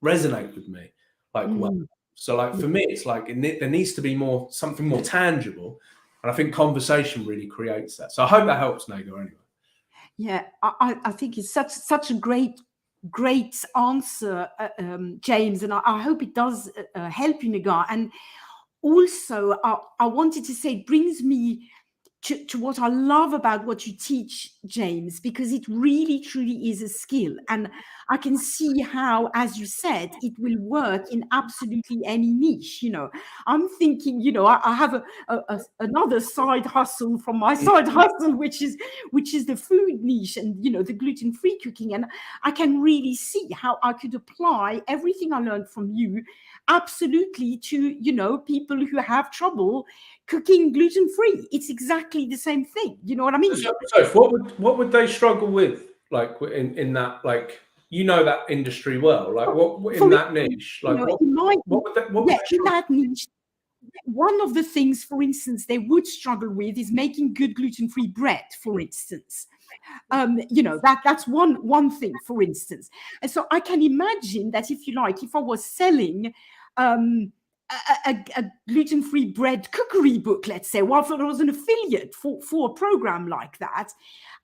resonate with me like well. So like, for me, it's like, there needs to be something more tangible. And I think conversation really creates that. So I hope that helps, 𝐬𝐤𝐤𝐥, anyway. Yeah, I think it's such a great answer, James, and I hope it does help you, 𝐬𝐤𝐤. And also, I wanted to say, it brings me to what I love about what you teach, James, because it really, truly is a skill. And I can see how, as you said, it will work in absolutely any niche. You know, I'm thinking, you know, I have another side hustle from my side hustle, which is the food niche and, you know, the gluten-free cooking. And I can really see how I could apply everything I learned from you absolutely to, you know, people who have trouble cooking gluten-free. It's exactly the same thing. You know what I mean? So what would they struggle with, like, in that, like, you know, that industry well, like, what in that niche, like, you know, what would in that niche, one of the things, for instance, they would struggle with is making good gluten-free bread, for instance. You know, that's one thing, for instance. And so I can imagine that, if you like, if I was selling a gluten-free bread cookery book, let's say, well, if I was an affiliate for a program like that,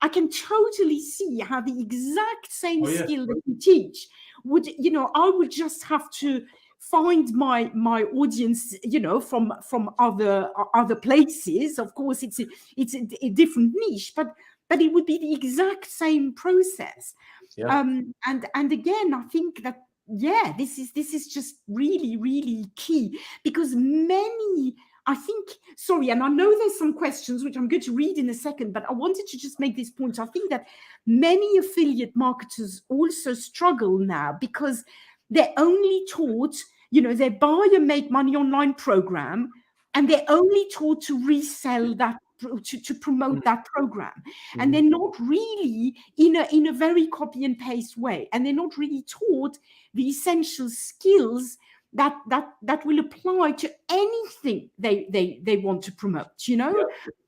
I can totally see how the exact same skill that you teach would, you know, I would just have to find my audience, you know, from other places. Of course, it's a different niche, but it would be the exact same process. And again, I think that, yeah, this is just really, really key, because many, I think, sorry, and I know there's some questions which I'm going to read in a second, but I wanted to just make this point. I think that many affiliate marketers also struggle now because they're only taught, you know, they buy a Make Money Online program, and they're only taught to resell that, to promote that program. And they're not really in a very copy and paste way. And they're not really taught the essential skills that will apply to anything they want to promote, you know.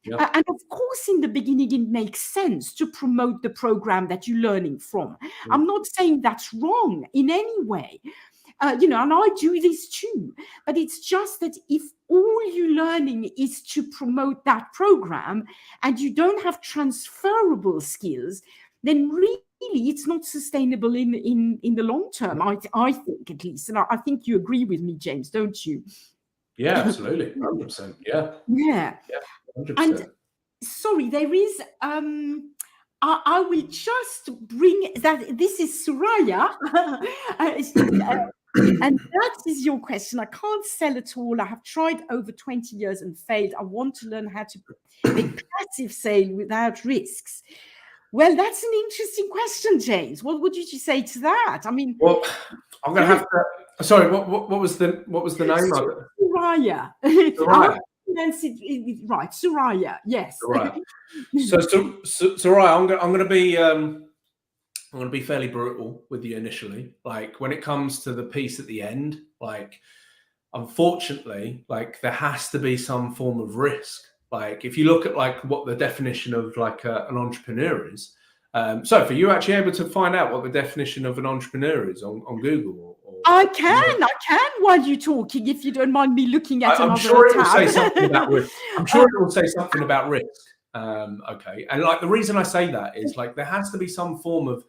And of course, in the beginning, it makes sense to promote the program that you're learning from. I'm not saying that's wrong in any way. You know, and I do this too, but it's just that if all you're learning is to promote that program and you don't have transferable skills, then really it's not sustainable in the long term. I think, at least, and I think you agree with me, James, don't you? Yeah, absolutely, 100%. Yeah, 100%. And sorry, there is. I will just bring that. This is Soraya. And that is your question. I can't sell at all. I have tried over 20 years and failed. I want to learn how to make passive sale without risks. Well, that's an interesting question, James. What would you say to that? I mean, well, I'm going to have to. Sorry, what was the name of it? Soraya. Soraya. Right, Soraya. Yes. Soraya. So Soraya, I'm going to be fairly brutal with you initially. Like, when it comes to the piece at the end, like, unfortunately, like, there has to be some form of risk. Like, if you look at like what the definition of like an entrepreneur is, Sophie, you're actually able to find out what the definition of an entrepreneur is on Google? I can while you're talking, if you don't mind me looking at another I'm sure it will tab. say something about risk. I'm sure it will say something about risk. Okay, and like the reason I say that is like there has to be some form of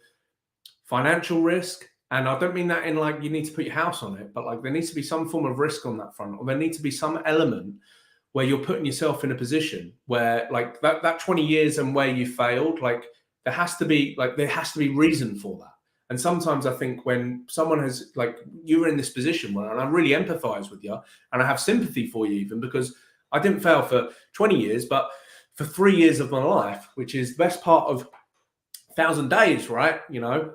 financial risk, and I don't mean that in like you need to put your house on it, but like there needs to be some form of risk on that front, or there needs to be some element where you're putting yourself in a position where like that 20 years and where you failed, like there has to be reason for that. And sometimes I think when someone has, like, you're in this position where, and I really empathize with you and I have sympathy for you, even because I didn't fail for 20 years, but for 3 years of my life, which is the best part of 1,000 days, right? You know,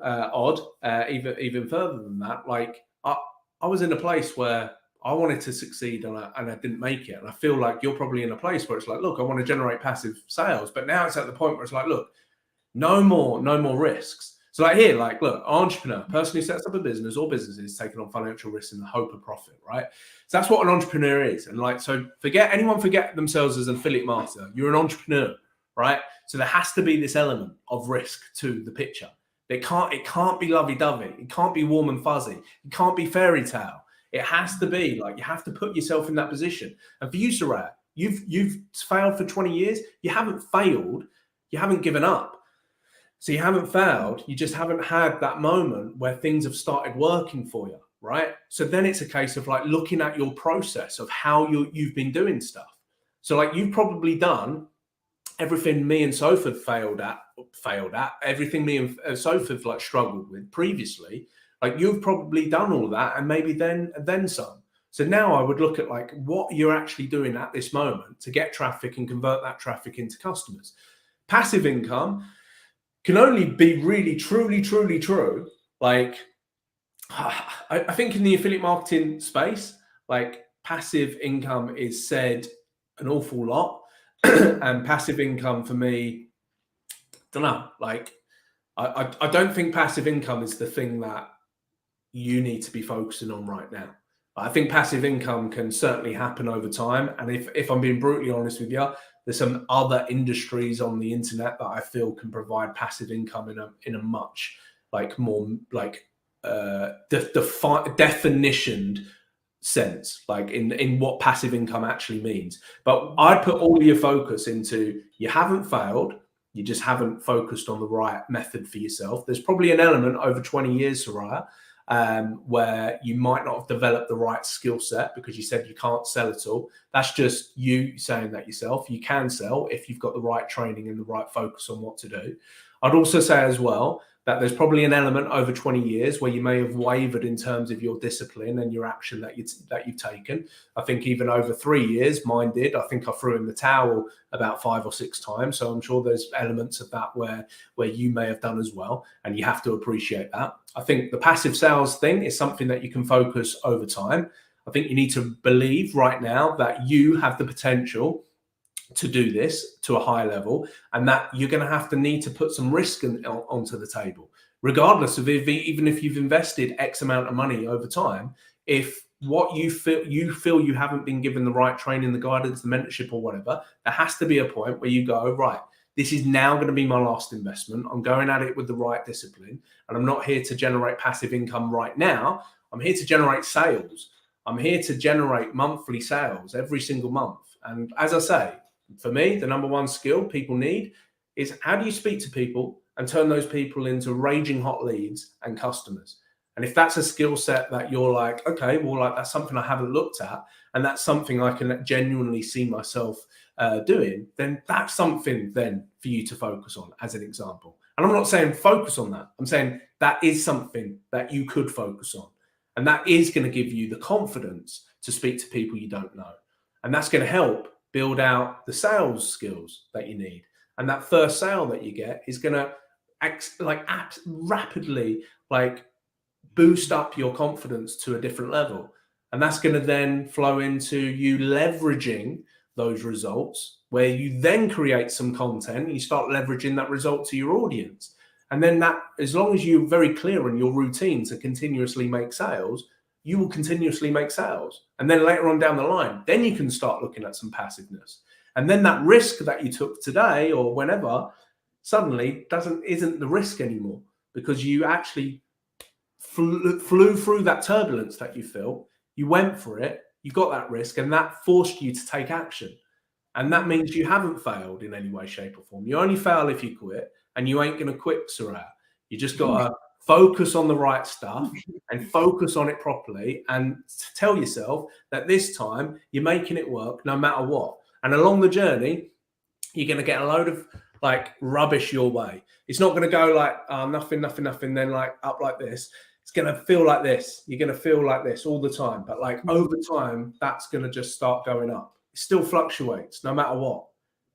even further than that. Like I was in a place where I wanted to succeed and I didn't make it. And I feel like you're probably in a place where it's like, look, I want to generate passive sales, but now it's at the point where it's like, look, no more risks. So like here, like, look, entrepreneur, person who sets up a business or businesses taking on financial risks in the hope of profit, right? So that's what an entrepreneur is. And like, so forget themselves as an affiliate marketer. You're an entrepreneur, right? So there has to be this element of risk to the picture. It can't be lovey-dovey. It can't be warm and fuzzy. It can't be fairy tale. It has to be like, you have to put yourself in that position. And for you, Soraya, you've failed for 20 years. You haven't failed. You haven't given up. So you haven't failed. You just haven't had that moment where things have started working for you, right? So then it's a case of like looking at your process of how you've been doing stuff. So like you've probably done everything me and Sophie failed at, everything me and Sophie have like struggled with previously. Like you've probably done all that and maybe then some. So now I would look at like what you're actually doing at this moment to get traffic and convert that traffic into customers. Passive income can only be really, truly, truly true. Like I think in the affiliate marketing space, like passive income is said an awful lot. And passive income for me, don't know, like I don't think passive income is the thing that you need to be focusing on right now. I think passive income can certainly happen over time. And if I'm being brutally honest with you, there's some other industries on the internet that I feel can provide passive income in a much like more like definitioned sense, like in what passive income actually means. But I'd put all your focus into, you haven't failed, you just haven't focused on the right method for yourself. There's probably an element over 20 years, Soraya, where you might not have developed the right skill set because you said you can't sell at all. That's just you saying that yourself. You can sell if you've got the right training and the right focus on what to do. I'd also say as well that there's probably an element over 20 years where you may have wavered in terms of your discipline and your action that you've taken. I think even over 3 years, mine did. I think I threw in the towel about 5 or 6 times. So I'm sure there's elements of that where you may have done as well. And you have to appreciate that. I think the passive sales thing is something that you can focus over time. I think you need to believe right now that you have the potential to do this to a high level, and that you're going to need to put some risk onto the table, regardless of even if you've invested X amount of money over time. If what you feel you haven't been given the right training, the guidance, the mentorship, or whatever, there has to be a point where you go, right, this is now going to be my last investment. I'm going at it with the right discipline, and I'm not here to generate passive income right now. I'm here to generate sales. I'm here to generate monthly sales every single month. And as I say, for me, the number one skill people need is how do you speak to people and turn those people into raging hot leads and customers? And if that's a skill set that you're like, okay, well, like that's something I haven't looked at, and that's something I can genuinely see myself doing, then that's something then for you to focus on as an example. And I'm not saying focus on that. I'm saying that is something that you could focus on. And that is going to give you the confidence to speak to people you don't know. And that's going to help build out the sales skills that you need. And that first sale that you get is going to rapidly boost up your confidence to a different level. And that's going to then flow into you leveraging those results, where you then create some content and you start leveraging that result to your audience. And then that, as long as you're very clear in your routine to continuously make sales, you will continuously make sales. And then later on down the line, then you can start looking at some passiveness. And then that risk that you took today or whenever suddenly isn't the risk anymore, because you actually flew through that turbulence that you felt, you went for it, you got that risk, and that forced you to take action. And that means you haven't failed in any way, shape, or form. You only fail if you quit, and you ain't going to quit, Sarah. You just got to focus on the right stuff and focus on it properly, and tell yourself that this time you're making it work no matter what. And along the journey, you're going to get a load of rubbish your way. It's not going to go nothing, then up like this. It's going to feel like this. You're going to feel like this all the time. But over time, that's going to just start going up. It still fluctuates no matter what.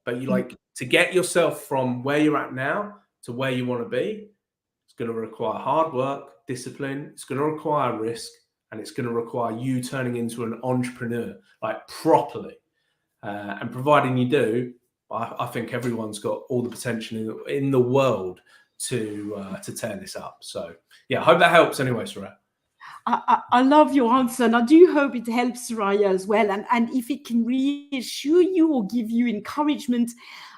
But you to get yourself from where you're at now to where you want to be, it's going to require hard work, discipline. It's going to require risk, and it's going to require you turning into an entrepreneur properly. And providing you do, I think everyone's got all the potential in the world to tear this up. So yeah, I hope that helps anyway, Soraya. I love your answer, and I do hope it helps Soraya as well. And if it can reassure you or give you encouragement,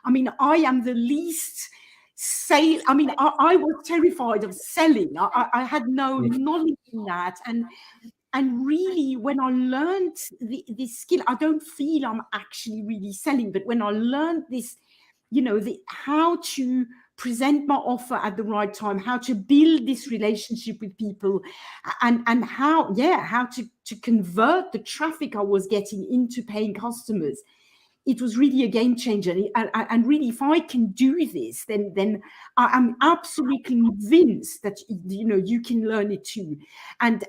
I mean, I am the least sale. I mean, I was terrified of selling. I had no knowledge in that, and really, when I learned this skill, I don't feel I'm actually really selling, but when I learned this, how to present my offer at the right time, how to build this relationship with people, and how to convert the traffic I was getting into paying customers, it was really a game changer. And really, if I can do this, then I'm absolutely convinced that you can learn it too. And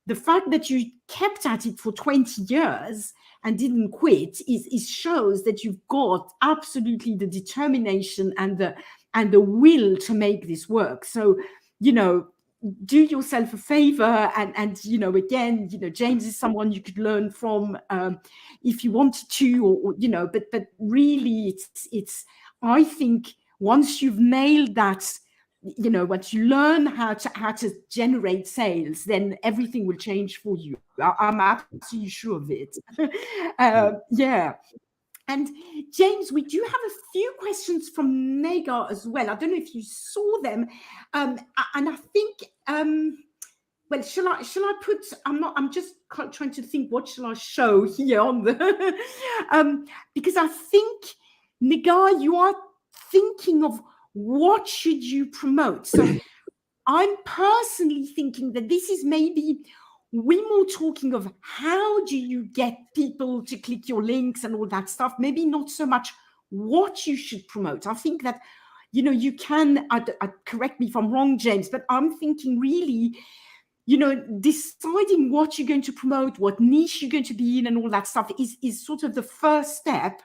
the fact that you kept at it for 20 years and didn't quit is shows that you've got absolutely the determination and the will to make this work. So, do yourself a favor, and again, James is someone you could learn from if you wanted to, but really, it's I think once you've nailed that, once you learn how to generate sales, then everything will change for you. I'm absolutely sure of it. Yeah. And James, we do have a few questions from Nagar as well. I don't know if you saw them. And I think, well, shall I put, I'm just trying to think, what shall I show here on the, because I think, Nagar, you are thinking of what should you promote. So I'm personally thinking that this is maybe we're more talking of how do you get people to click your links and all that stuff, maybe not so much what you should promote. I think that, you can, correct me if I'm wrong, James, but I'm thinking really, deciding what you're going to promote, what niche you're going to be in and all that stuff is sort of the first step.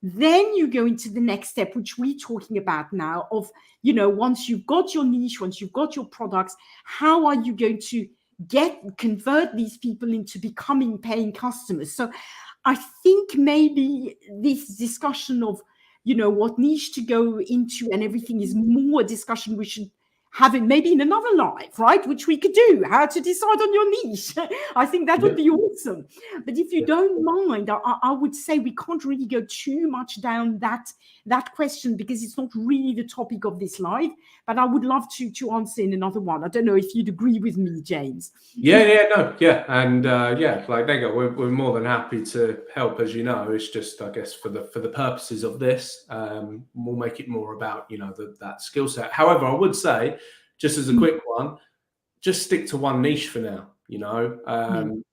Then you go into the next step, which we're talking about now of, once you've got your niche, once you've got your products, how are you going to convert these people into becoming paying customers? So I think maybe this discussion of, what niche to go into and everything is more a discussion we should having maybe in another life, right? Which we could do, how to decide on your niche. I think that would be awesome. But if you don't mind, I would say we can't really go too much down that question because it's not really the topic of this live. But I would love to answer in another one. I don't know if you'd agree with me, James. And like we're more than happy to help, as you know. It's just, I guess, for the purposes of this, we'll make it more about that skill set. However, I would say, just as a quick one, just stick to one niche for now.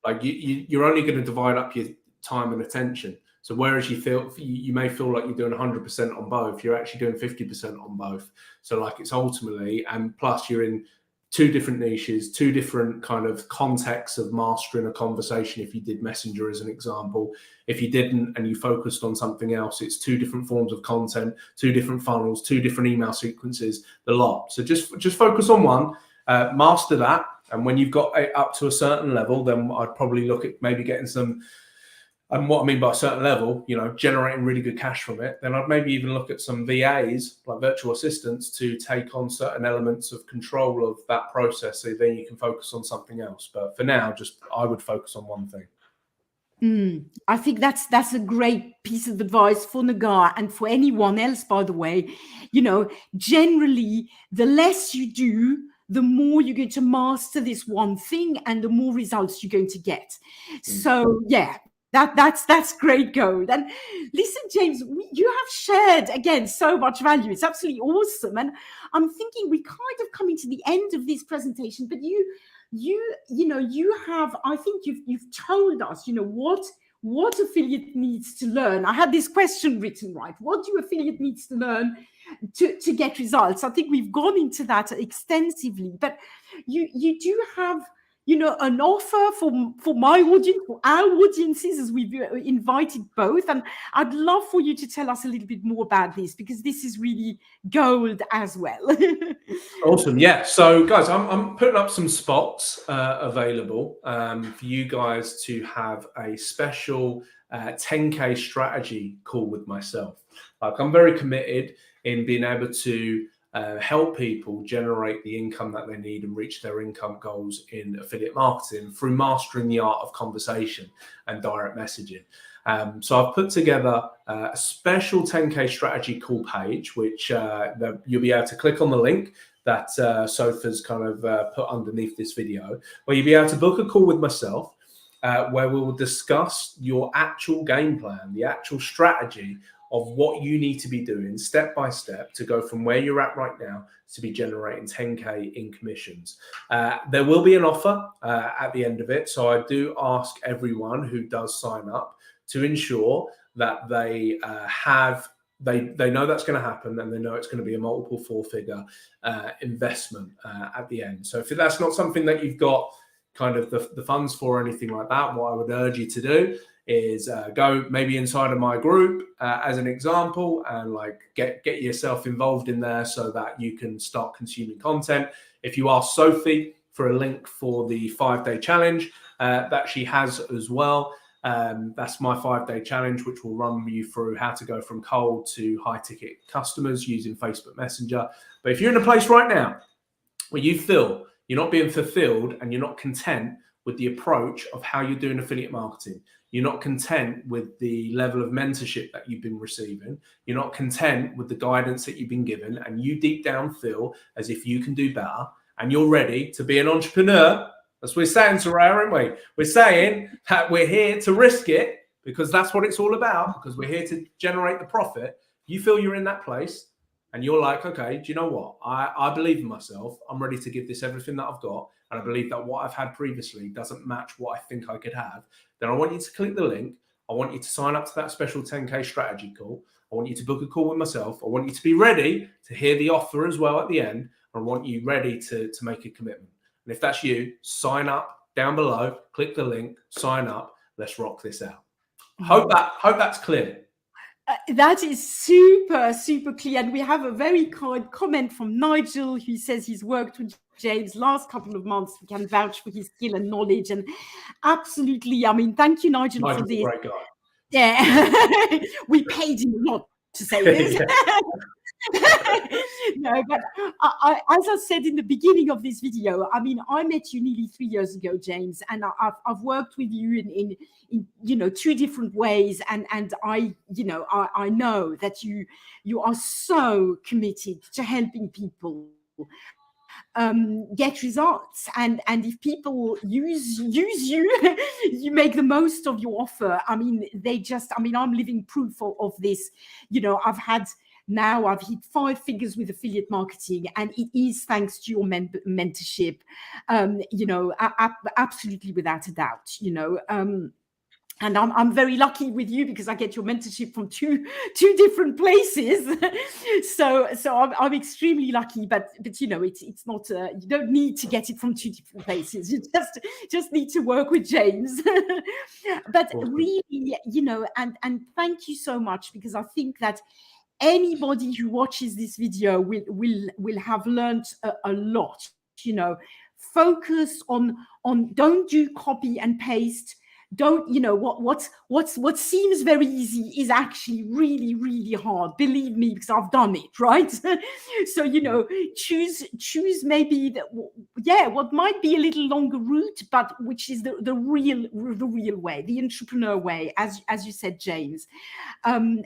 Like you're only going to divide up your time and attention. So whereas you may feel like you're doing 100% on both, you're actually doing 50% on both. So like it's ultimately, and plus you're in 2 different niches, 2 different kind of contexts of mastering a conversation. If you did Messenger as an example, if you didn't and you focused on something else, it's 2 different forms of content, 2 different funnels, 2 different email sequences, the lot. So just focus on one, master that. And when you've got it up to a certain level, then I'd probably look at maybe getting some, and what I mean by a certain level, generating really good cash from it, then I'd maybe even look at some VAs, like virtual assistants, to take on certain elements of control of that process. So then you can focus on something else. But for now, I would focus on one thing. I think that's a great piece of advice for Nagar and for anyone else, by the way. Generally, the less you do, the more you're going to master this one thing and the more results you're going to get. So, yeah. That's great gold. And listen, James, you have shared again so much value. It's absolutely awesome. And I'm thinking we kind of coming to the end of this presentation, but you have, I think you've told us, what affiliate needs to learn. I had this question written, right? What do affiliate needs to learn to get results? I think we've gone into that extensively, but you do have an offer for my audience, for our audiences, as we've invited both. And I'd love for you to tell us a little bit more about this, because this is really gold as well. Awesome. Yeah. So guys, I'm putting up some spots available for you guys to have a special 10K strategy call with myself. Like, I'm very committed in being able to help people generate the income that they need and reach their income goals in affiliate marketing through mastering the art of conversation and direct messaging. So I've put together a special 10K strategy call page, which you'll be able to click on the link that Sofa's kind of put underneath this video, where you'll be able to book a call with myself, where we will discuss your actual game plan, the actual strategy of what you need to be doing step by step to go from where you're at right now to be generating 10K in commissions. There will be an offer at the end of it. So I do ask everyone who does sign up to ensure that they know that's going to happen, and they know it's going to be a multiple 4-figure investment at the end. So if that's not something that you've got kind of the funds for or anything like that, what I would urge you to do is go maybe inside of my group as an example, and like get yourself involved in there so that you can start consuming content. If you ask Sophie for a link for the 5-day challenge that she has as well, that's my 5-day challenge, which will run you through how to go from cold to high ticket customers using Facebook Messenger. But if you're in a place right now where you feel you're not being fulfilled and you're not content with the approach of how you're doing affiliate marketing, you're not content with the level of mentorship that you've been receiving, you're not content with the guidance that you've been given, and you deep down feel as if you can do better, and you're ready to be an entrepreneur, as we're saying, Soraya, aren't we? We're saying that we're here to risk it, because that's what it's all about, because we're here to generate the profit. You feel you're in that place, and you're like, okay, do you know what? I believe in myself. I'm ready to give this everything that I've got, and I believe that what I've had previously doesn't match what I think I could have. Then I want you to click the link. I want you to sign up to that special 10K strategy call. I want you to book a call with myself. I want you to be ready to hear the offer as well at the end. I want you ready to make a commitment. And if that's you, sign up down below, click the link, sign up. Let's rock this out. Hope that's clear. That is super, super clear. And we have a very kind comment from Nigel, who says he's worked with James last couple of months. We can vouch for his skill and knowledge. And absolutely, I mean, thank you, Nigel, for this. Great guy. Yeah, we paid him a lot to say this. No, but as I said in the beginning of this video, I mean, I met you nearly 3 years ago, James, and I've worked with you in you know, 2 different ways, and I you know, I know that you are so committed to helping people get results, and if people use you, you make the most of your offer. I mean, I mean, I'm living proof of this. You know, I've hit 5 figures with affiliate marketing, and it is thanks to your mentorship, you know, absolutely, without a doubt, you know. And I'm very lucky with you because I get your mentorship from two different places. so I'm extremely lucky. But you know, it's not. You don't need to get it from 2 different places. You just need to work with James. But really, you know, and thank you so much, because I think that anybody who watches this video will have learned a lot. You know, focus on don't do copy and paste. Don't, you know, what seems very easy is actually really, really hard. Believe me, because I've done it, right? So, you know, choose maybe what might be a little longer route, but which is the real way, the entrepreneur way, as you said, James. And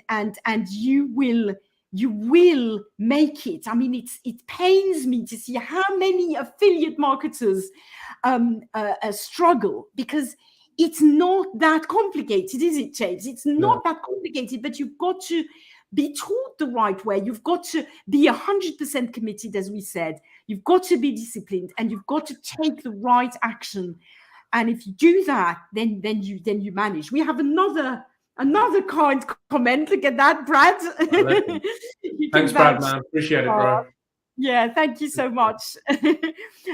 you will make it. I mean, it pains me to see how many affiliate marketers struggle, because it's not that complicated, is it, James? It's not that complicated, but you've got to be taught the right way. You've got to be 100% committed, as we said. You've got to be disciplined, and you've got to take the right action. And if you do that, then you manage. We have another kind comment. Look at that, Brad. Thanks, Brad, man. Appreciate it, bro. Yeah, thank you so much.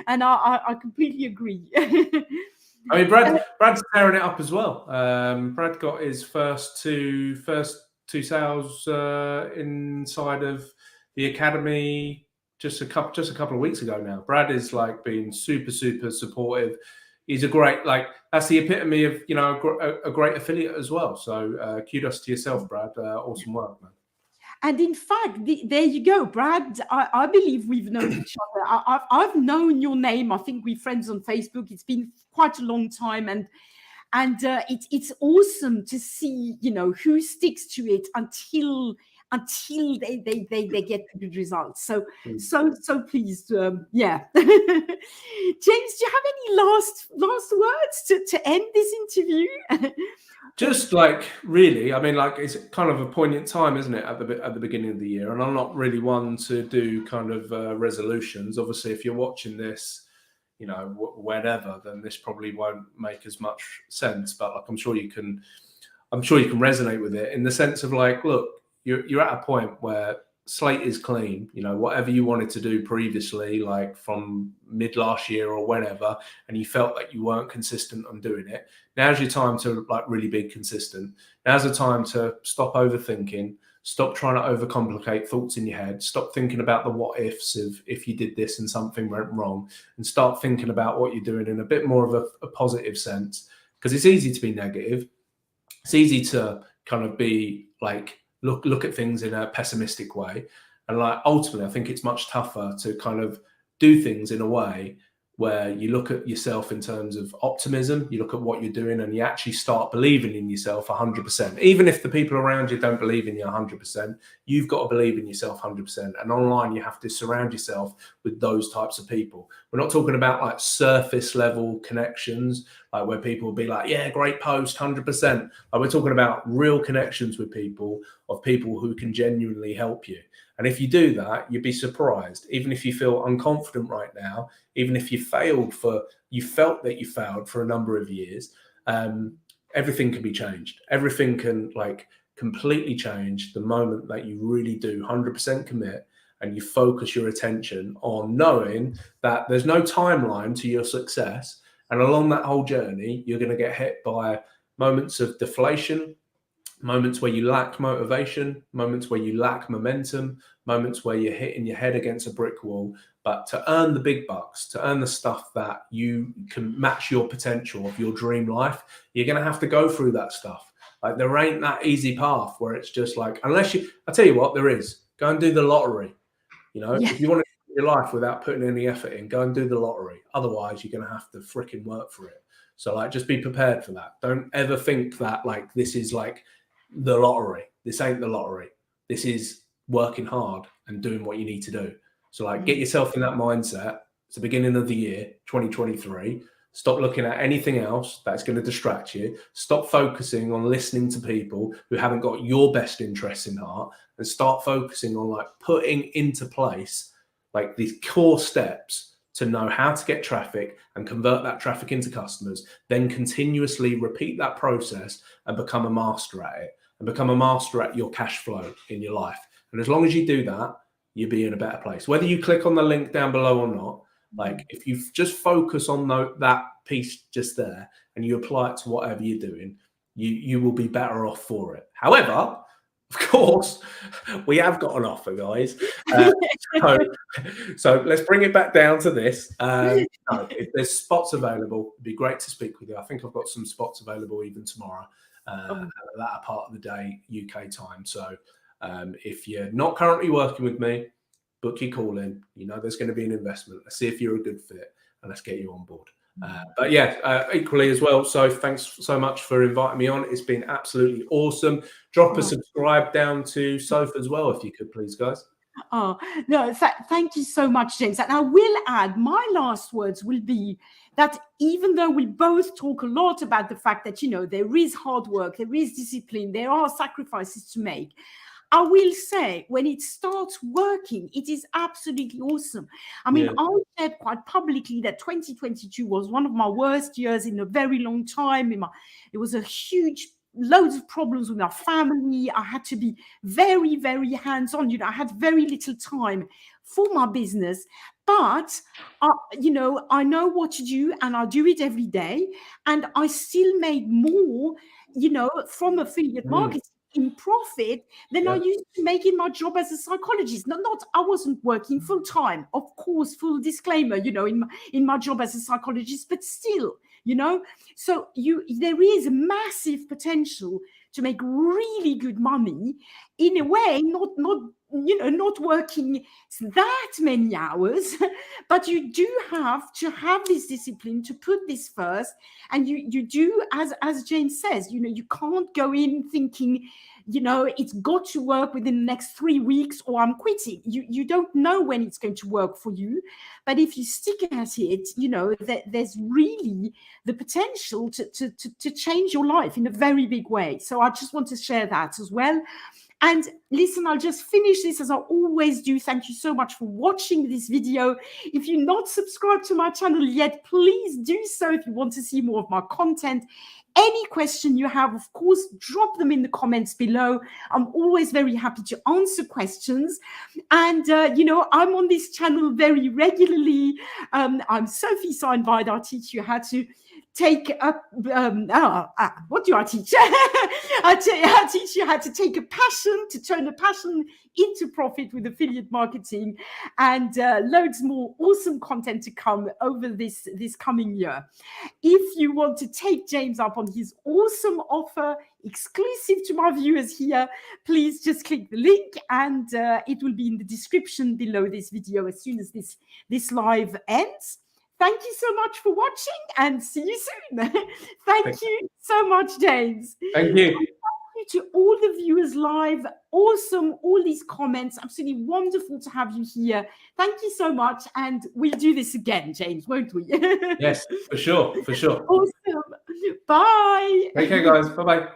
And I completely agree. I mean, Brad's tearing it up as well. Brad got his first two sales inside of the academy just a couple of weeks ago now. Brad is like being super supportive. He's a great, like, that's the epitome of, you know, a great affiliate as well. So kudos to yourself, Brad. Awesome work, man. And in fact, there you go, Brad. I believe we've known each other. I've known your name. I think we're friends on Facebook. It's been quite a long time, and it's awesome to see, you know, who sticks to it until they get the good results. So pleased. Yeah. James, do you have any last words to end this interview? Just like, really, I mean, like, it's kind of a poignant time, isn't it, at the beginning of the year? And I'm not really one to do kind of resolutions. Obviously, if you're watching this, you know, whenever, then this probably won't make as much sense. But like, I'm sure you can resonate with it in the sense of like, look, you're at a point where slate is clean. You know, whatever you wanted to do previously, like from mid last year or whenever, and you felt like you weren't consistent on doing it. Now's your time to like really be consistent. Now's the time to stop overthinking, stop trying to overcomplicate thoughts in your head, stop thinking about the what ifs of if you did this and something went wrong, and start thinking about what you're doing in a bit more of a positive sense. Because it's easy to be negative. It's easy to kind of be like, look at things in a pessimistic way. And like, ultimately, I think it's much tougher to kind of do things in a way where you look at yourself in terms of optimism, you look at what you're doing, and you actually start believing in yourself 100%. Even if the people around you don't believe in you 100%, you've got to believe in yourself 100%. And online, you have to surround yourself with those types of people. We're not talking about like surface level connections, like where people will be like, yeah, great post, 100%. Like, we're talking about real connections with people, of people who can genuinely help you. And if you do that, you'd be surprised. Even if you feel unconfident right now, even if you felt that you failed for a number of years, everything can be changed. Everything can like completely change the moment that you really do 100% commit and you focus your attention on knowing that there's no timeline to your success. And along that whole journey, you're going to get hit by moments of deflation, moments where you lack motivation, moments where you lack momentum, moments where you're hitting your head against a brick wall. But to earn the big bucks, to earn the stuff that you can match your potential of your dream life, you're going to have to go through that stuff. Like, there ain't that easy path where it's just like, unless you, I tell you what, there is. Go and do the lottery. You know, Yeah. if you want to live your life without putting any effort in, go and do the lottery. Otherwise, you're going to have to freaking work for it. So like, just be prepared for that. Don't ever think that like this is like the lottery. This ain't the lottery. This is working hard and doing what you need to do. So like, get yourself in that mindset. It's the beginning of the year, 2023. Stop looking at anything else that's going to distract you. Stop focusing on listening to people who haven't got your best interests in heart, and start focusing on like putting into place like these core steps to know how to get traffic and convert that traffic into customers, then continuously repeat that process and become a master at it, and become a master at your cash flow in your life. And as long as you do that, you'll be in a better place. Whether you click on the link down below or not, like if you just focus on that piece just there and you apply it to whatever you're doing, you will be better off for it. However, of course, we have got an offer, guys. So let's bring it back down to this. If there's spots available, it'd be great to speak with you. I think I've got some spots available even tomorrow, at that part of the day, UK time. So if you're not currently working with me, book your call in. You know there's going to be an investment. Let's see if you're a good fit, and let's get you on board. But yeah, equally as well. So thanks so much for inviting me on. It's been absolutely awesome. Drop a subscribe down to Soph as well, if you could, please, guys. Oh, no, thank you so much, James. And I will add, my last words will be that even though we both talk a lot about the fact that, you know, there is hard work, there is discipline, there are sacrifices to make, I will say when it starts working, it is absolutely awesome. I mean, I said quite publicly that 2022 was one of my worst years in a very long time. It was a huge, loads of problems with my family. I had to be very, very hands-on. You know, I had very little time for my business. But, you know, I know what to do and I do it every day. And I still made more, you know, from affiliate marketing in profit than I used to make in my job as a psychologist. Not I wasn't working full time, of course, full disclaimer, you know, in my job as a psychologist, but still, you know. So there is a massive potential to make really good money in a way, not working that many hours, but you do have to have this discipline to put this first. And you do, as James says, you know, you can't go in thinking, you know, it's got to work within the next 3 weeks or I'm quitting. You don't know when it's going to work for you. But if you stick at it, you know, there's really the potential to change your life in a very big way. So I just want to share that as well. And listen, I'll just finish this as I always do. Thank you so much for watching this video. If you're not subscribed to my channel yet, please do so if you want to see more of my content. Any question you have, of course, drop them in the comments below. I'm always very happy to answer questions. And, you know, I'm on this channel very regularly. I'm Sophie Seinweid. I teach you how to take up, what do I teach? I teach you how to take a passion, to turn a passion into profit with affiliate marketing, and loads more awesome content to come over this coming year. If you want to take James up on his awesome offer exclusive to my viewers here, please just click the link and it will be in the description below this video as soon as this live ends. Thank you so much for watching and see you soon. Thank you so much, James. Thank you. And thank you to all the viewers live. Awesome. All these comments. Absolutely wonderful to have you here. Thank you so much. And we'll do this again, James, won't we? Yes, for sure. For sure. Awesome. Bye. Okay, guys. Bye-bye.